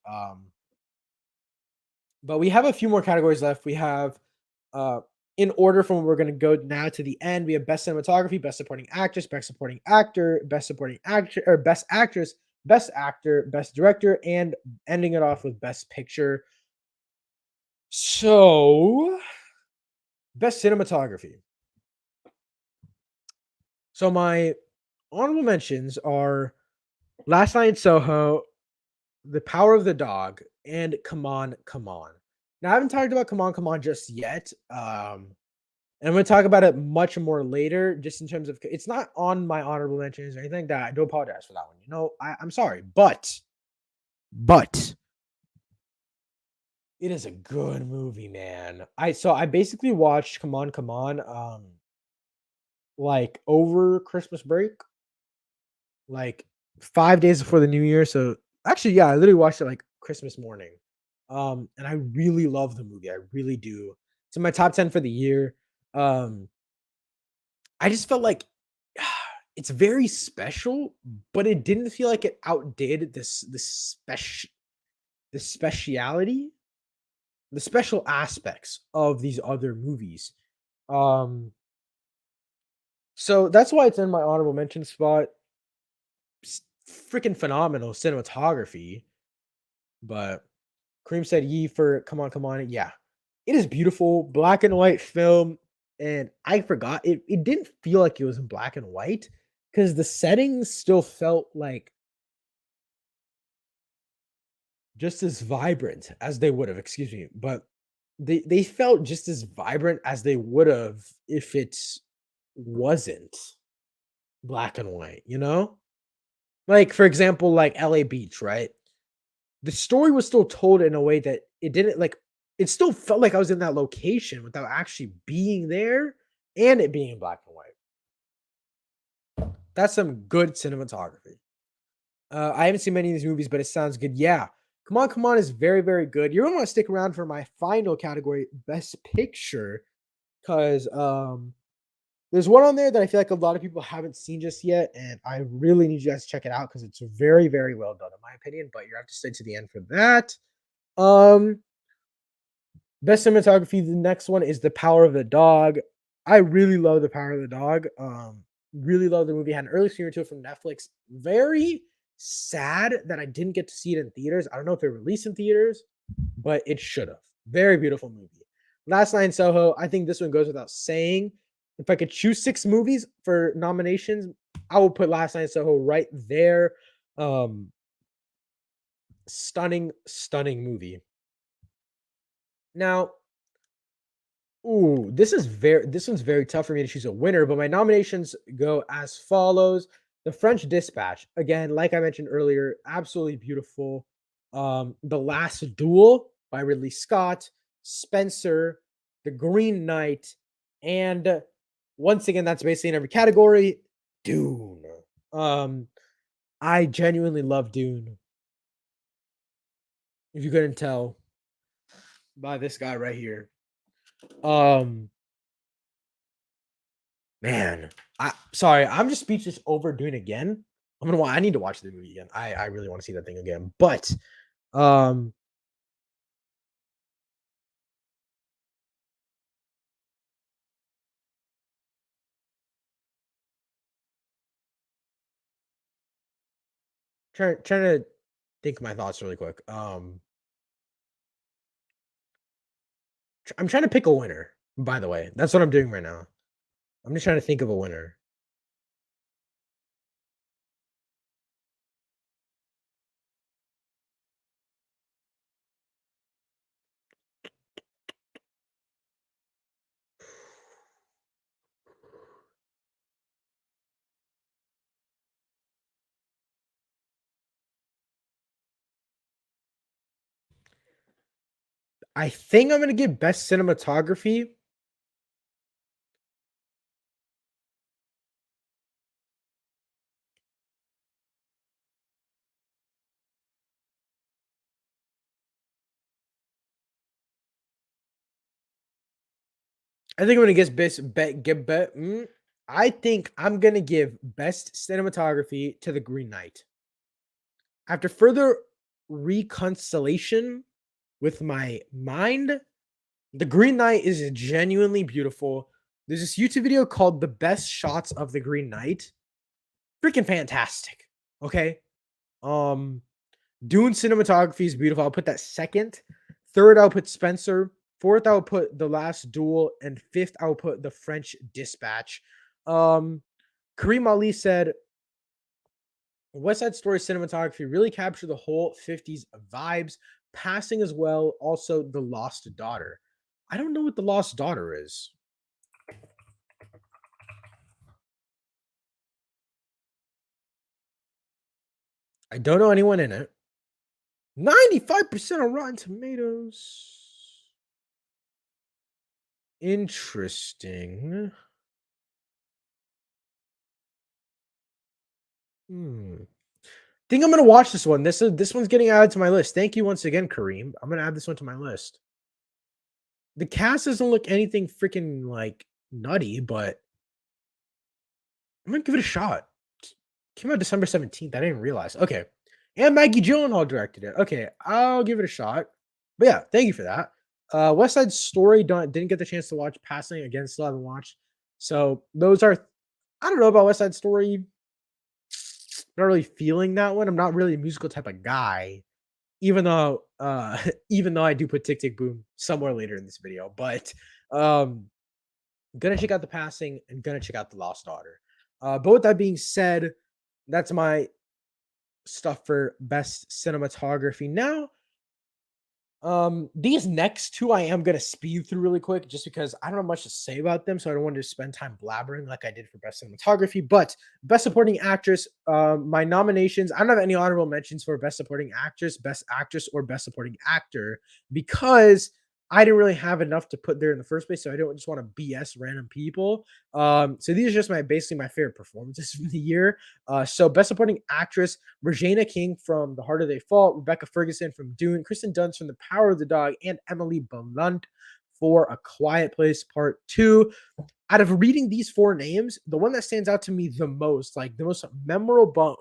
But we have a few more categories left. We have uh in order from we're gonna go now to the end, we have best cinematography, best supporting actress, best supporting actor, best supporting actor or best actress, best actor, best director, and ending it off with best picture. So best cinematography. So my honorable mentions are Last Night in Soho, The Power of the Dog, and Come On, Come On. Now I haven't talked about Come On, Come On just yet. And I'm gonna talk about it much more later, just in terms of it's not on my honorable mentions or anything like that. I do apologize for that one. I'm sorry, but it is a good movie, man. I basically watched Come On, Come On, like over Christmas break, like 5 days before the New Year. So actually, yeah, I literally watched it like Christmas morning. And I really love the movie. I really do. It's in my top 10 for the year. Um, I just felt like it's very special, but it didn't feel like it outdid the speciality, the special aspects of these other movies. Um, so that's why it's in my honorable mention spot. Freaking phenomenal cinematography, but Cream said "Yee" for "Come On, Come On." Yeah, it is beautiful, black and white film, and I forgot it didn't feel like it was in black and white because the settings still felt like just as vibrant as they would have, excuse me, but they felt just as vibrant as they would have if it wasn't black and white, you know? Like, for example, like LA Beach, right? The story was still told in a way that it didn't like it still felt like I was in that location without actually being there and it being in black and white. That's some good cinematography. I haven't seen many of these movies, but it sounds good. Yeah. Come On, Come On is very, very good. You're gonna want to stick around for my final category, Best Picture, because there's one on there that I feel like a lot of people haven't seen just yet, and I really need you guys to check it out because it's very, very well done, in my opinion. But you have to stay to the end for that. Um, Best cinematography, the next one is The Power of the Dog. I really love The Power of the Dog. Really love the movie. Had an early screener to it from Netflix. Very sad that I didn't get to see it in theaters. I don't know if it released in theaters, but it should have. Very beautiful movie. Last Night in Soho. I think this one goes without saying. If I could choose 6 movies for nominations, I will put Last Night in Soho right there. Um, Stunning, stunning movie. Now, ooh, this one's very tough for me to choose a winner, but my nominations go as follows. The French Dispatch, again, like I mentioned earlier, absolutely beautiful. The Last Duel by Ridley Scott, Spencer, The Green Knight, and once again, that's basically in every category. Dune. Um, I genuinely love Dune. If you couldn't tell by this guy right here. Um, Man, I'm just speechless over doing it again. I need to watch the movie again. I really want to see that thing again. But um trying to think of my thoughts really quick. I'm trying to pick a winner, by the way. That's what I'm doing right now. I'm just trying to think of a winner. I think I'm gonna give best cinematography. I think I'm gonna guess best bet get bet. I think I'm gonna give best cinematography to The Green Knight. After further reconciliation with my mind, The Green Knight is genuinely beautiful. There's this YouTube video called "The Best Shots of the Green Knight." Freaking fantastic. Okay. Um, Dune cinematography is beautiful. I'll put that second. Third, I'll put Spencer. Fourth, I'll put The Last Duel. And fifth, I'll put The French Dispatch. Um, Kareem Ali said, West Side Story cinematography really captured the whole 50s vibes, passing as well. Also, The Lost Daughter. I don't know what The Lost Daughter is. I don't know anyone in it. 95% on Rotten Tomatoes. Interesting. Think I'm gonna watch this one. This one's getting added to my list. Thank you once again, Kareem. I'm gonna add this one to my list. The cast doesn't look anything freaking like nutty, but I'm gonna give it a shot. Came out December 17th. I didn't realize. Okay. And Maggie Gyllenhaal directed it. Okay, I'll give it a shot. But yeah, thank you for that. West Side Story didn't get the chance to watch. Passing again, still haven't watched. So those are I don't know about West Side Story. Not really feeling that one. I'm not really a musical type of guy, even though even though I do put Tick Tick Boom somewhere later in this video. But um gonna check out the passing and gonna check out the Lost Daughter. But with that being said, that's my stuff for best cinematography. Now, these next two I am gonna speed through really quick just because I don't have much to say about them, so I don't want to spend time blabbering like I did for best cinematography. But best supporting actress, my nominations, I don't have any honorable mentions for best supporting actress, or best supporting actor because I didn't really have enough to put there in the first place, so I don't just want to BS random people. So these are just basically my favorite performances from the year. So best supporting actress, Regina King from The Harder They Fall, Rebecca Ferguson from Dune, Kristen Dunst from The Power of the Dog, and Emily Blunt for A Quiet Place Part 2. Out of reading these four names, the one that stands out to me the most, like the most memorable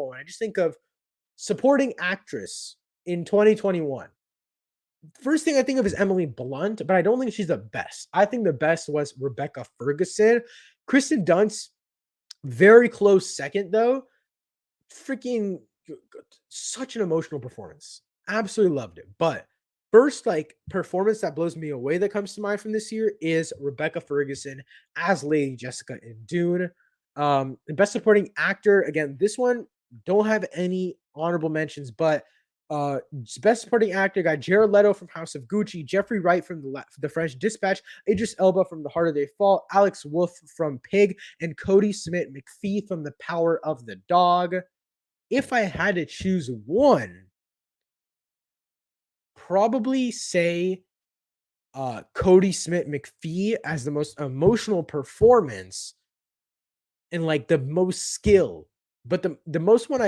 one, I just think of supporting actress in 2021. First thing I think of is Emily Blunt, but I don't think she's the best. I think the best was Rebecca Ferguson. Kristen Dunst, very close second though. Freaking such an emotional performance. Absolutely loved it. But first, like performance that blows me away that comes to mind from this year is Rebecca Ferguson as Lady Jessica in Dune. And best supporting actor, again, this one don't have any honorable mentions, but best supporting actor got Jared Leto from House of Gucci, Jeffrey Wright from the French Dispatch, Idris Elba from The Harder They Fall, Alex Wolff from Pig, and Cody Smith McPhee from The Power of the Dog. If I had to choose one, probably say Cody Smith McPhee as the most emotional performance and like the most skill. But the one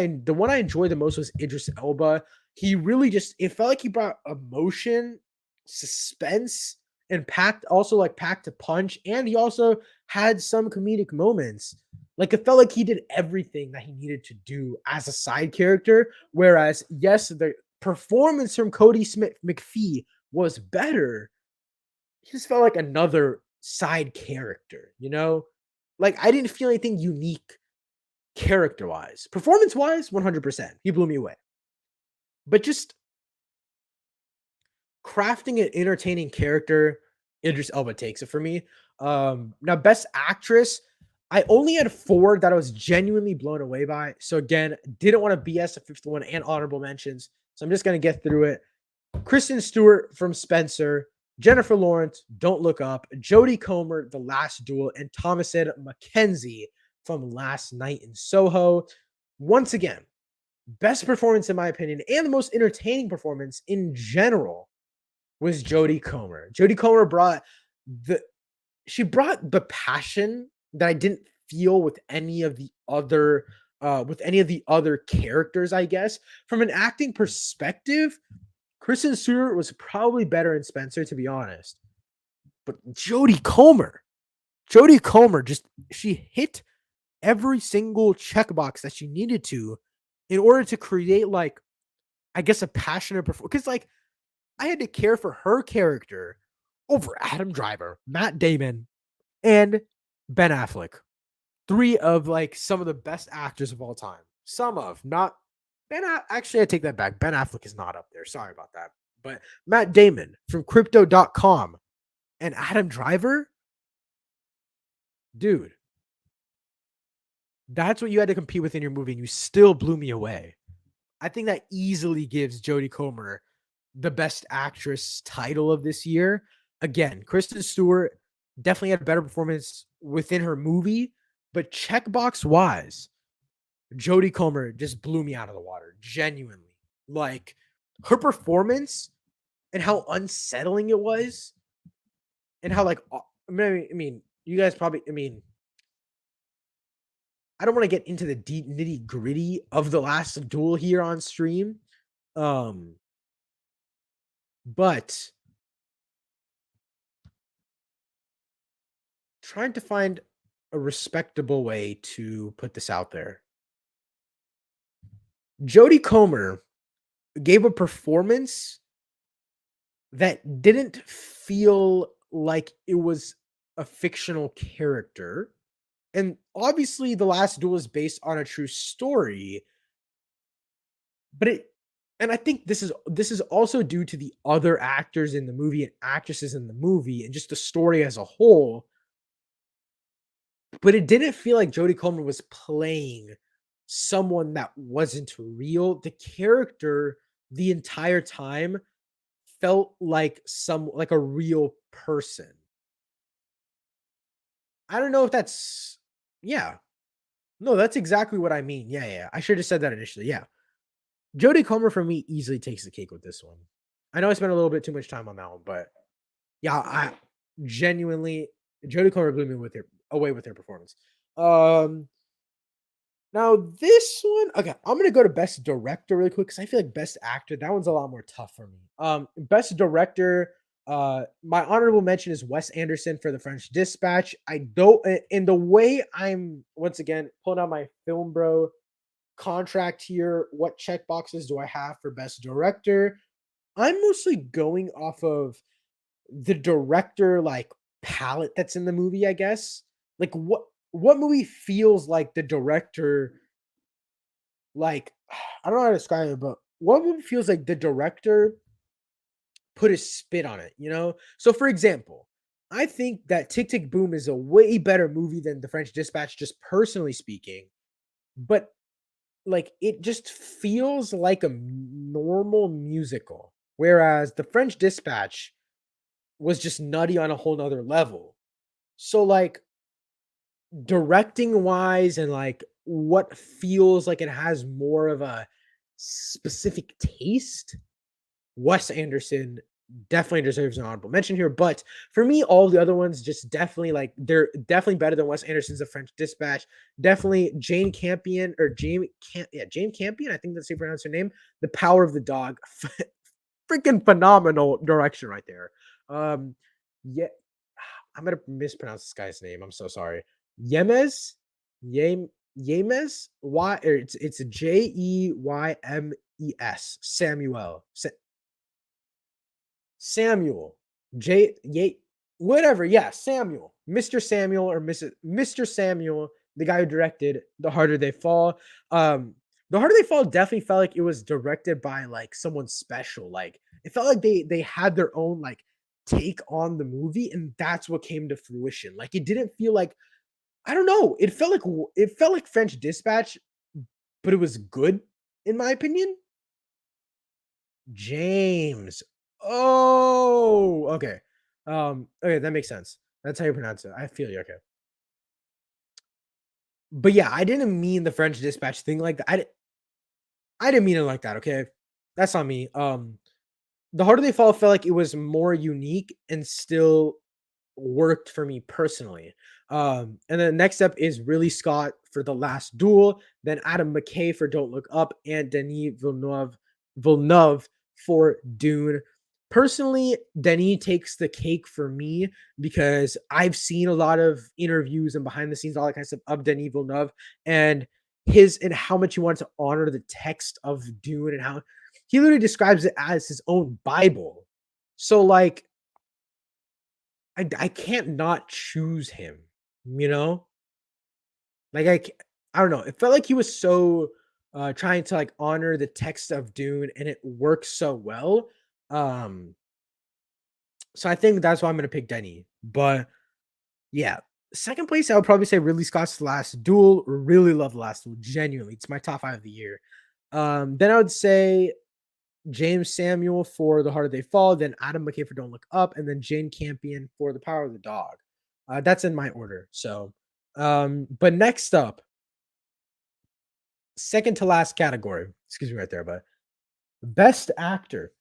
I enjoyed the most was Idris Elba. He really just it felt like he brought emotion, suspense, and packed a punch. And he also had some comedic moments. Like it felt like he did everything that he needed to do as a side character. Whereas, yes, the performance from Cody Smith McPhee was better. He just felt like another side character, you know? Like I didn't feel anything unique character wise. Performance wise, 100%. He blew me away. But just crafting an entertaining character, Idris Elba takes it for me. Now, best actress, I only had four that I was genuinely blown away by. So again, didn't want to BS the fifth one and honorable mentions. So I'm just gonna get through it. Kristen Stewart from Spencer, Jennifer Lawrence, Don't Look Up, Jodie Comer, The Last Duel, and Thomasin McKenzie from Last Night in Soho. Once again, best performance in my opinion, and the most entertaining performance in general was Jodie Comer. Jodie Comer the brought the passion that I didn't feel with any of the other characters, I guess. From an acting perspective, Kristen Stewart was probably better in Spencer, to be honest. But Jodie Comer just she hit every single checkbox that she needed to in order to create like I guess a passionate performance. Because like I had to care for her character over Adam Driver, Matt Damon, and Ben Affleck. Three of like some of the best actors of all time. Some of not actually I take that back. Ben Affleck is not up there. Sorry about that. But Matt Damon from crypto.com and Adam Driver, dude, that's what you had to compete with in your movie, and you still blew me away. I think that easily gives Jodie Comer the best actress title of this year. Again, Kristen Stewart definitely had a better performance within her movie, but checkbox wise, Jodie Comer just blew me out of the water, genuinely. Like her performance and how unsettling it was, and how like I mean, you guys probably I don't want to get into the deep nitty gritty of the last duel here on stream. Um, but trying to find a respectable way to put this out there. Jodie Comer gave a performance that didn't feel like it was a fictional character. And obviously, The Last Duel is based on a true story, but I think this is also due to the other actors in the movie and actresses in the movie and just the story as a whole. But it didn't feel like Jodie Comer was playing someone that wasn't real. The character the entire time felt like like a real person. I don't know if that's yeah. No, that's exactly what I mean. Yeah, yeah. I should have said that initially. Yeah. Jodie Comer for me easily takes the cake with this one. I know I spent a little bit too much time on that one, but yeah, I genuinely Jodie Comer blew me away with her performance. Um Now this one, okay, I'm gonna go to best director really quick because I feel like best actor, that one's a lot more tough for me. Best director, my honorable mention is Wes Anderson for The French Dispatch. I don't in the way I'm once again pulling out my film bro contract here. What check boxes do I have for best director? I'm mostly going off of the director like palette that's in the movie, I guess. Like what movie feels like the director like I don't know how to describe it, but what movie feels like the director put a spit on it, you know? So for example, I think that Tick Tick Boom is a way better movie than The French Dispatch, just personally speaking. But like it just feels like a normal musical. Whereas The French Dispatch was just nutty on a whole nother level. So like directing wise and like what feels like it has more of a specific taste, Wes Anderson definitely deserves an honorable mention here. But for me, all the other ones just definitely like they're definitely better than Wes Anderson's The French Dispatch. Definitely Jane Campion or Jane Campion. I think that's how you pronounce her name. The Power of the Dog. Freaking phenomenal direction right there. Yeah, I'm gonna mispronounce this guy's name. I'm so sorry. Yemes, Yemes. Why? It's Jeymes. Samuel. Whatever. Yeah, Samuel. Mr. Samuel or Mr. Samuel, the guy who directed The Harder They Fall. The Harder They Fall definitely felt like it was directed by like someone special. Like it felt like they had their own like take on the movie, and that's what came to fruition. Like it didn't feel like I don't know. It felt like French Dispatch, but it was good in my opinion. James. Oh, okay. Okay, that makes sense. That's how you pronounce it. I feel you. Okay. But yeah, I didn't mean the French Dispatch thing like that. I didn't mean it like that. Okay, that's on me. The Harder They Fall felt like it was more unique and still worked for me personally. And then next up is Ridley Scott for The Last Duel, then Adam McKay for Don't Look Up, and Denis Villeneuve for Dune. Personally, Denis takes the cake for me because I've seen a lot of interviews and behind the scenes, all that kind of stuff of Denis Villeneuve and his and how much he wants to honor the text of Dune and how he literally describes it as his own Bible. So like I can't not choose him, you know? Like, I don't know, it felt like he was so, trying to, like, honor the text of Dune, and it works so well, um, so I think that's why I'm gonna pick Denny, but, yeah. 2nd place, I would probably say Ridley Scott's The Last Duel. Really love The Last Duel, genuinely, it's my top 5 of the year. Then I would say James Samuel for The Harder They Fall, then Adam McKay for Don't Look Up, and then Jane Campion for The Power of the Dog. That's in my order. So, but next up, second to last category. Excuse me, right there, but best actor.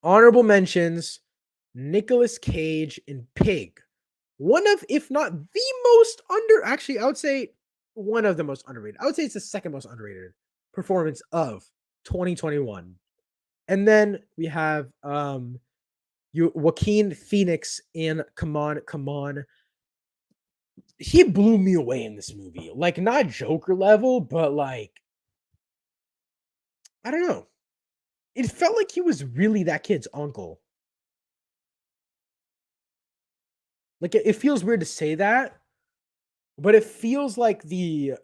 Honorable mentions: Nicolas Cage in Pig. One of, if not the most actually, I would say one of the most underrated. I would say it's the second most underrated performance of 2021. And then we have Joaquin Phoenix in Come On, Come On. He blew me away in this movie. Like, not Joker level, but like, I don't know. It felt like he was really that kid's uncle. Like, it feels weird to say that, but it feels like the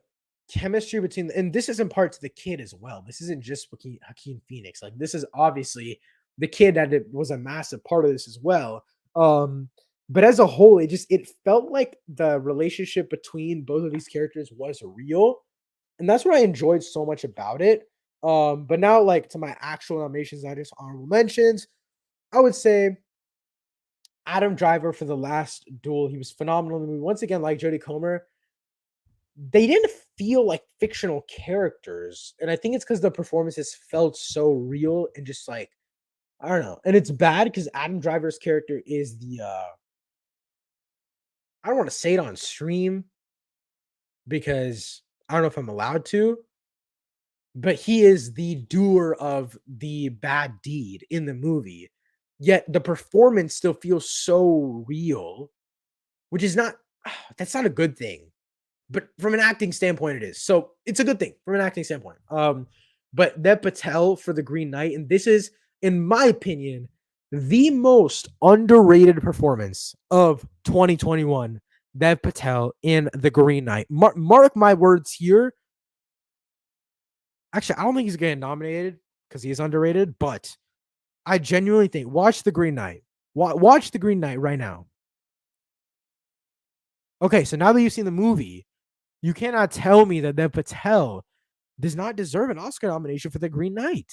chemistry between, and this is in part to the kid as well. This isn't just Joaquin Phoenix. Like, this is obviously the kid that it was a massive part of this as well. Um, but as a whole, it felt like the relationship between both of these characters was real, and that's what I enjoyed so much about it. But now, like, to my actual nominations, not just honorable mentions, I would say Adam Driver for The Last Duel. He was phenomenal in the movie. Once again, like Jodie Comer, they didn't feel like fictional characters, and I think it's because the performances felt so real and just like, I don't know. And it's bad because Adam Driver's character is the I don't want to say it on stream because I don't know if I'm allowed to, but he is the doer of the bad deed in the movie. Yet the performance still feels so real, which is not that's not a good thing. But from an acting standpoint, it is. So it's a good thing from an acting standpoint. But Ned Patel for the Green Knight, and this is, in my opinion, the most underrated performance of 2021. Ned Patel in the Green Knight. Mark my words here. Actually, I don't think he's getting nominated because he is underrated, but I genuinely think watch the Green Knight. Watch the Green Knight right now. Okay, so now that you've seen the movie, you cannot tell me that Ned Patel does not deserve an Oscar nomination for The Green Knight.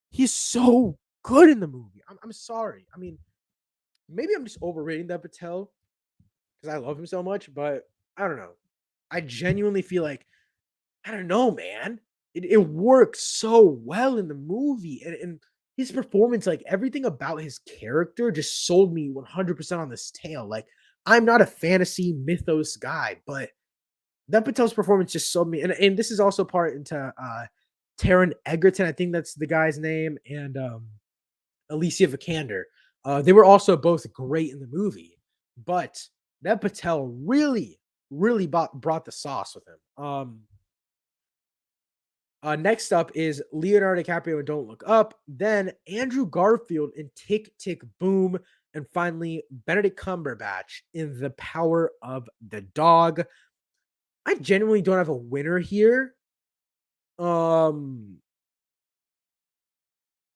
He's so good in the movie. I'm sorry. I mean, maybe I'm just overrating Ned Patel because I love him so much, but I don't know. I genuinely feel like, I don't know, man. It works so well in the movie. And his performance, like everything about his character just sold me 100% on this tale. Like, I'm not a fantasy mythos guy, but Dev Patel's performance just sold me, and this is also part into Taron Egerton, I think that's the guy's name, and Alicia Vikander. They were also both great in the movie, but Dev Patel really brought the sauce with him. Next up is Leonardo Dicaprio in Don't Look Up, then Andrew Garfield in Tick Tick Boom, and finally Benedict Cumberbatch in The Power of the Dog. I genuinely don't have a winner here. Um,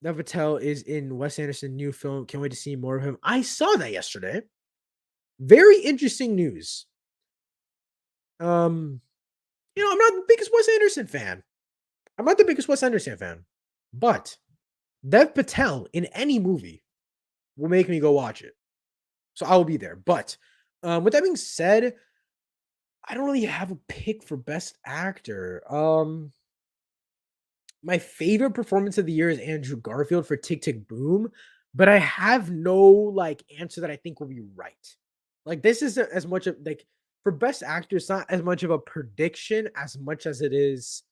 Dev Patel is in Wes Anderson's new film. Can't wait to see more of him. I saw that yesterday. Very interesting news. Um, I'm not the biggest Wes Anderson fan. I'm not the biggest Wes Anderson fan, but Dev Patel in any movie will make me go watch it. So I will be there. But with that being said, I don't really have a pick for best actor. My favorite performance of the year is Andrew Garfield for Tick Tick Boom, but I have no like answer that I think will be right. Like this isn't as much of like for best actor, it's not as much of a prediction as much as it is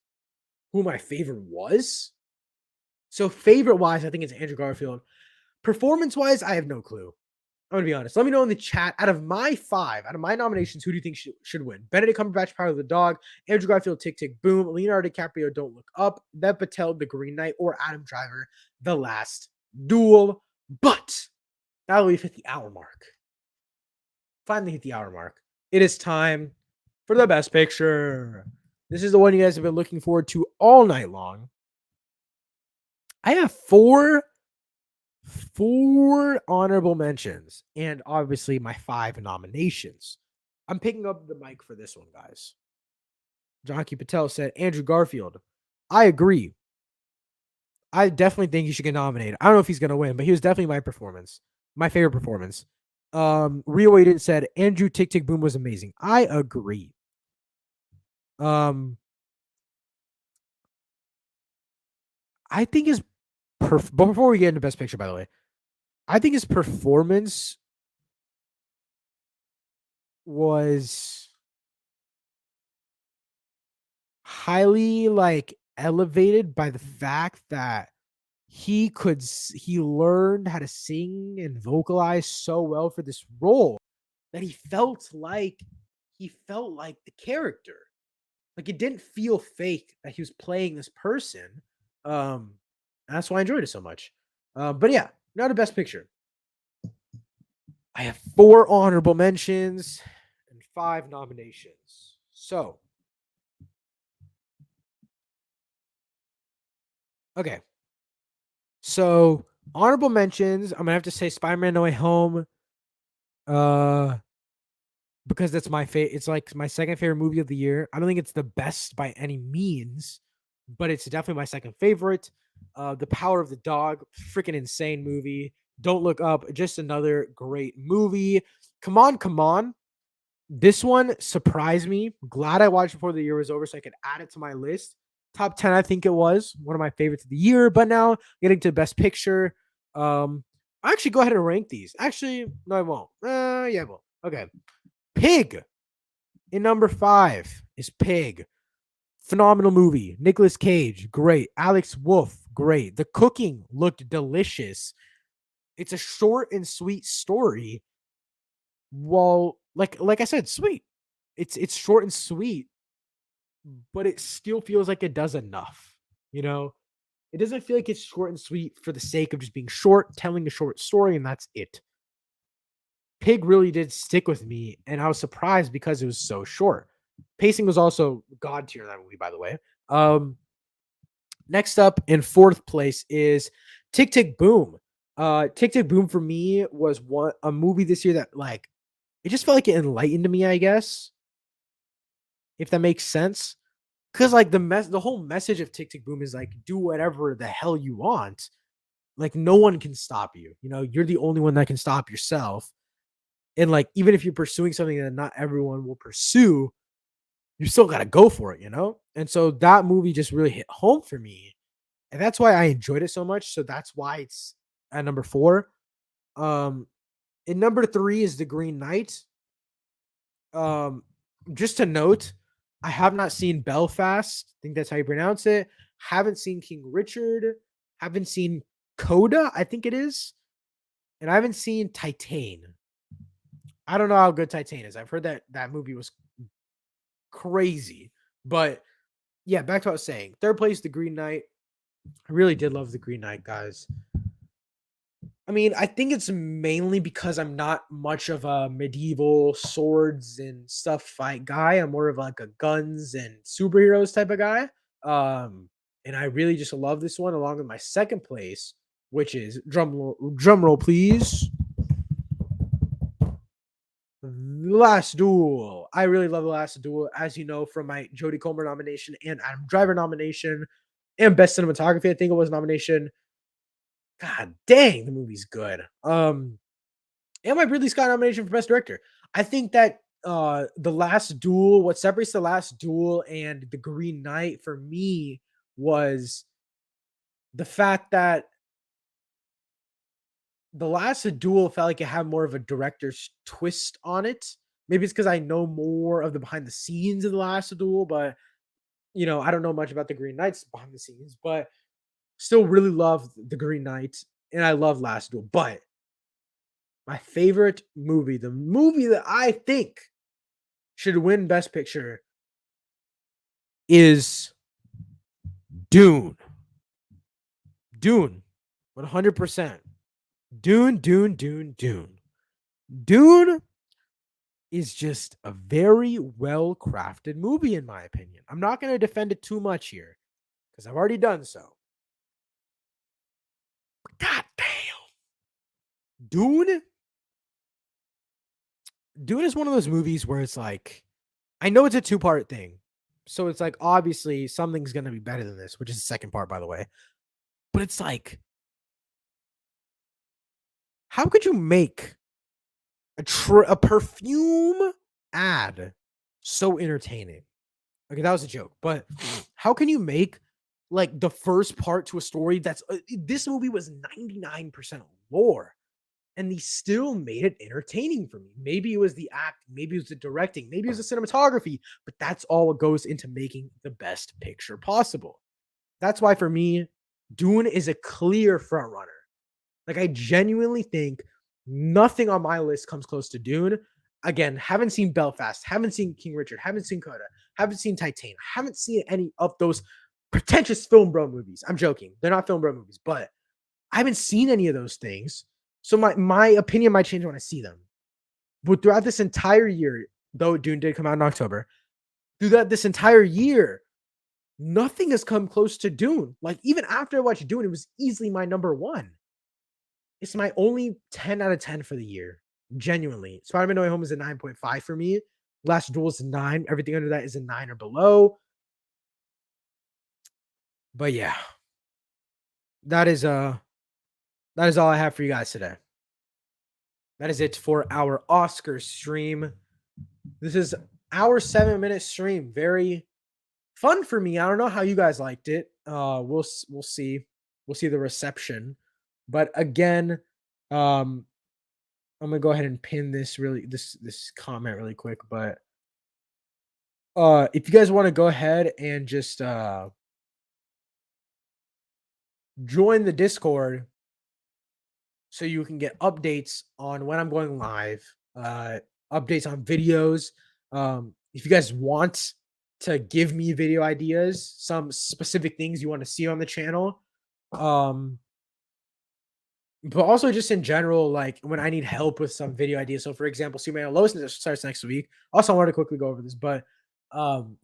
who my favorite was. So favorite wise, I think it's Andrew Garfield. Performance wise, I have no clue. I'm gonna be honest. Let me know in the chat. Out of my nominations, who do you think should win? Benedict Cumberbatch, Power of the Dog, Andrew Garfield, Tick Tick Boom, Leonardo Dicaprio, Don't Look Up, Dev Patel, The Green Knight, or Adam Driver, The Last Duel. But now we've hit the hour mark. Finally hit the hour mark. It is time for the best picture. This is the one you guys have been looking forward to all night long. I have four honorable mentions and obviously my 5 nominations. I'm picking up the mic for this one, guys. Joaquin Patel said Andrew Garfield. I agree. I definitely think he should get nominated. I don't know if he's gonna win, but he was definitely my favorite performance. Rio Aiden said Andrew Tick Tick Boom was amazing. I agree. I think his but before we get into best picture, by the way, I think his performance was highly like elevated by the fact that he learned how to sing and vocalize so well for this role that he felt like the character. Like it didn't feel fake that he was playing this person. That's why I enjoyed it so much. But yeah, not a best picture. I have 4 honorable mentions and 5 nominations. So, okay. So, honorable mentions, I'm going to have to say Spider-Man No Way Home because that's my favorite. It's like my second favorite movie of the year. I don't think it's the best by any means, but it's definitely my second favorite. The Power of the Dog, freaking insane movie. Don't Look Up, just another great movie. Come on. This one surprised me. Glad I watched before the year was over so I could add it to my list. Top 10, I think it was one of my favorites of the year. But now getting to best picture. I'll actually go ahead and rank these. Actually, no, I won't. Yeah, I will. Okay. Pig in number 5 is Pig. Phenomenal movie. Nicolas Cage, great. Alex Wolff, great. The cooking looked delicious. It's a short and sweet story. Well, like I said, sweet. It's short and sweet, but it still feels like it does enough. You know, it doesn't feel like it's short and sweet for the sake of just being short, telling a short story, and that's it. Pig really did stick with me, and I was surprised because it was so short. Pacing was also god tier in that movie, by the way. Next up in 4th place is Tick Tick Boom. Tick Tick Boom for me was a movie this year that like it just felt like it enlightened me, I guess. If that makes sense. Cause like the whole message of Tick Tick Boom is like do whatever the hell you want. Like no one can stop you. You know, you're the only one that can stop yourself. And like even if you're pursuing something that not everyone will pursue, you still got to go for it, you know? And so that movie just really hit home for me. And that's why I enjoyed it so much. So that's why it's at number 4. In number 3 is The Green Knight. Just to note, I have not seen Belfast. I think that's how you pronounce it. Haven't seen King Richard. Haven't seen Coda, I think it is. And I haven't seen Titan. I don't know how good Titan is. I've heard that movie was crazy. But yeah, back to what I was saying. 3rd place, The Green Knight. I really did love The Green Knight, guys. I mean, I think it's mainly because I'm not much of a medieval swords and stuff fight guy. I'm more of like a guns and superheroes type of guy. And I really just love this one along with my 2nd place, which is drum roll please. Last Duel. I really love The Last Duel, as you know, from my Jodie Comer nomination and Adam Driver nomination and Best Cinematography. I think it was nomination. God dang, the movie's good. And my Ridley Scott nomination for Best Director. I think that The Last Duel, what separates The Last Duel and The Green Knight for me was the fact that the last duel felt like it had more of a director's twist on it. Maybe it's because I know more of the behind the scenes of the last duel, but I don't know much about the Green Knights behind the scenes, but still really love the Green Knight and I love Last Duel. But my favorite movie, the movie that I think should win Best Picture is Dune. Dune. 100%. Dune, Dune, Dune, Dune. Dune is just a very well crafted movie, in my opinion. I'm not going to defend it too much here because I've already done so. But God damn. Dune? Dune is one of those movies where it's like, I know it's a two-part thing. So it's like, obviously, something's going to be better than this, which is the second part, by the way. But it's like, how could you make a perfume ad so entertaining? Okay, that was a joke. But how can you make like the first part to a story that's this movie was 99% lore and they still made it entertaining for me. Maybe it was the act, maybe it was the directing, maybe it was the cinematography, but that's all what goes into making the best picture possible. That's why for me, Dune is a clear front runner. Like I genuinely think nothing on my list comes close to Dune. Again, haven't seen Belfast, haven't seen King Richard, haven't seen Coda, haven't seen Titan, haven't seen any of those pretentious film bro movies. I'm joking. They're not film bro movies, but I haven't seen any of those things. So my opinion might change when I see them. But throughout this entire year, though Dune did come out in October, this entire year, nothing has come close to Dune. Like even after I watched Dune, it was easily my number one. It's my only 10 out of 10 for the year. Genuinely. Spider-Man No Way Home is a 9.5 for me. Last Duel is a 9. Everything under that is a 9 or below. But yeah. That is all I have for you guys today. That is it for our Oscar stream. This is our 7-minute stream. Very fun for me. I don't know how you guys liked it. We'll see. We'll see the reception. But again, I'm gonna go ahead and pin this comment really quick. But if you guys want to go ahead and just join the Discord so you can get updates on when I'm going live, updates on videos. If you guys want to give me video ideas, some specific things you want to see on the channel, but also just in general, like when I need help with some video ideas. So for example, Superman and Lois starts next week. Also, I want to quickly go over this, but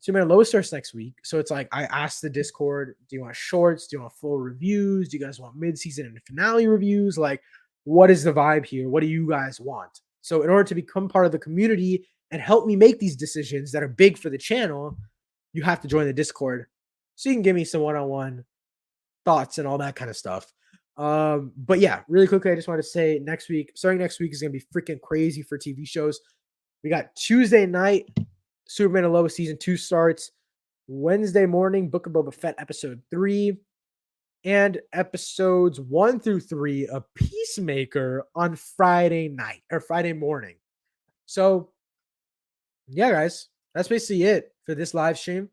Superman and Lois starts next week. So it's like I asked the Discord, do you want shorts? Do you want full reviews? Do you guys want mid-season and finale reviews? Like, what is the vibe here? What do you guys want? So in order to become part of the community and help me make these decisions that are big for the channel, you have to join the Discord so you can give me some one-on-one thoughts and all that kind of stuff. But yeah, really quickly, I just want to say starting next week is gonna be freaking crazy for TV shows. We got Tuesday night, Superman and Lois season 2 starts. Wednesday morning, Book of Boba Fett episode 3, and episodes 1 through 3 of Peacemaker on Friday night or Friday morning. So yeah, guys, that's basically it for this live stream.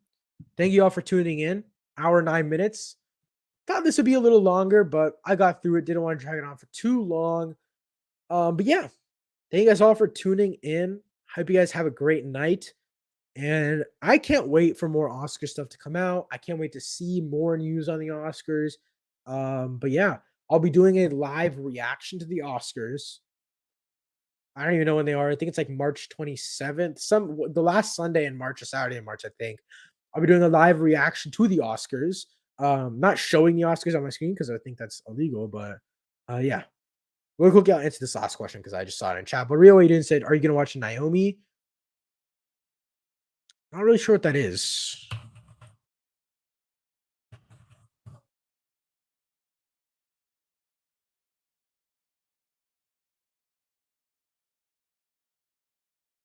Thank you all for tuning in. Hour 9 minutes. Thought this would be a little longer, but I got through it. Didn't want to drag it on for too long. But yeah, thank you guys all for tuning in. Hope you guys have a great night. And I can't wait for more Oscar stuff to come out. I can't wait to see more news on the Oscars. But yeah, I'll be doing a live reaction to the Oscars. I don't even know when they are. I think it's like March 27th. The last Sunday in March or Saturday in March, I think. I'll be doing a live reaction to the Oscars. Not showing the Oscars on my screen because I think that's illegal, but yeah. We'll quickly answer this last question because I just saw it in chat. But Rio Aiden said, are you gonna watch Naomi? Not really sure what that is.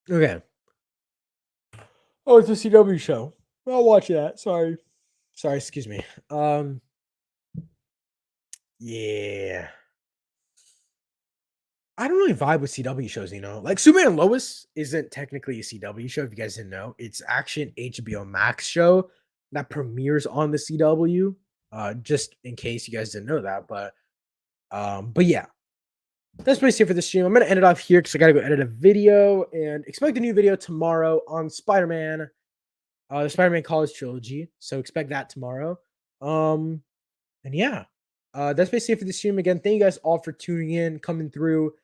Okay. Oh, it's a CW show. I'll watch that. Sorry, excuse me. Yeah. I don't really vibe with CW shows, you know? Like, Superman and Lois isn't technically a CW show, if you guys didn't know. It's actually an HBO Max show that premieres on the CW, just in case you guys didn't know that, but yeah, that's basically it for the stream. I'm gonna end it off here because I gotta go edit a video and expect a new video tomorrow on Spider-Man, the Spider-Man College Trilogy, so expect that tomorrow. Um, and yeah, that's basically it for the stream. Again, thank you guys all for tuning in, coming through,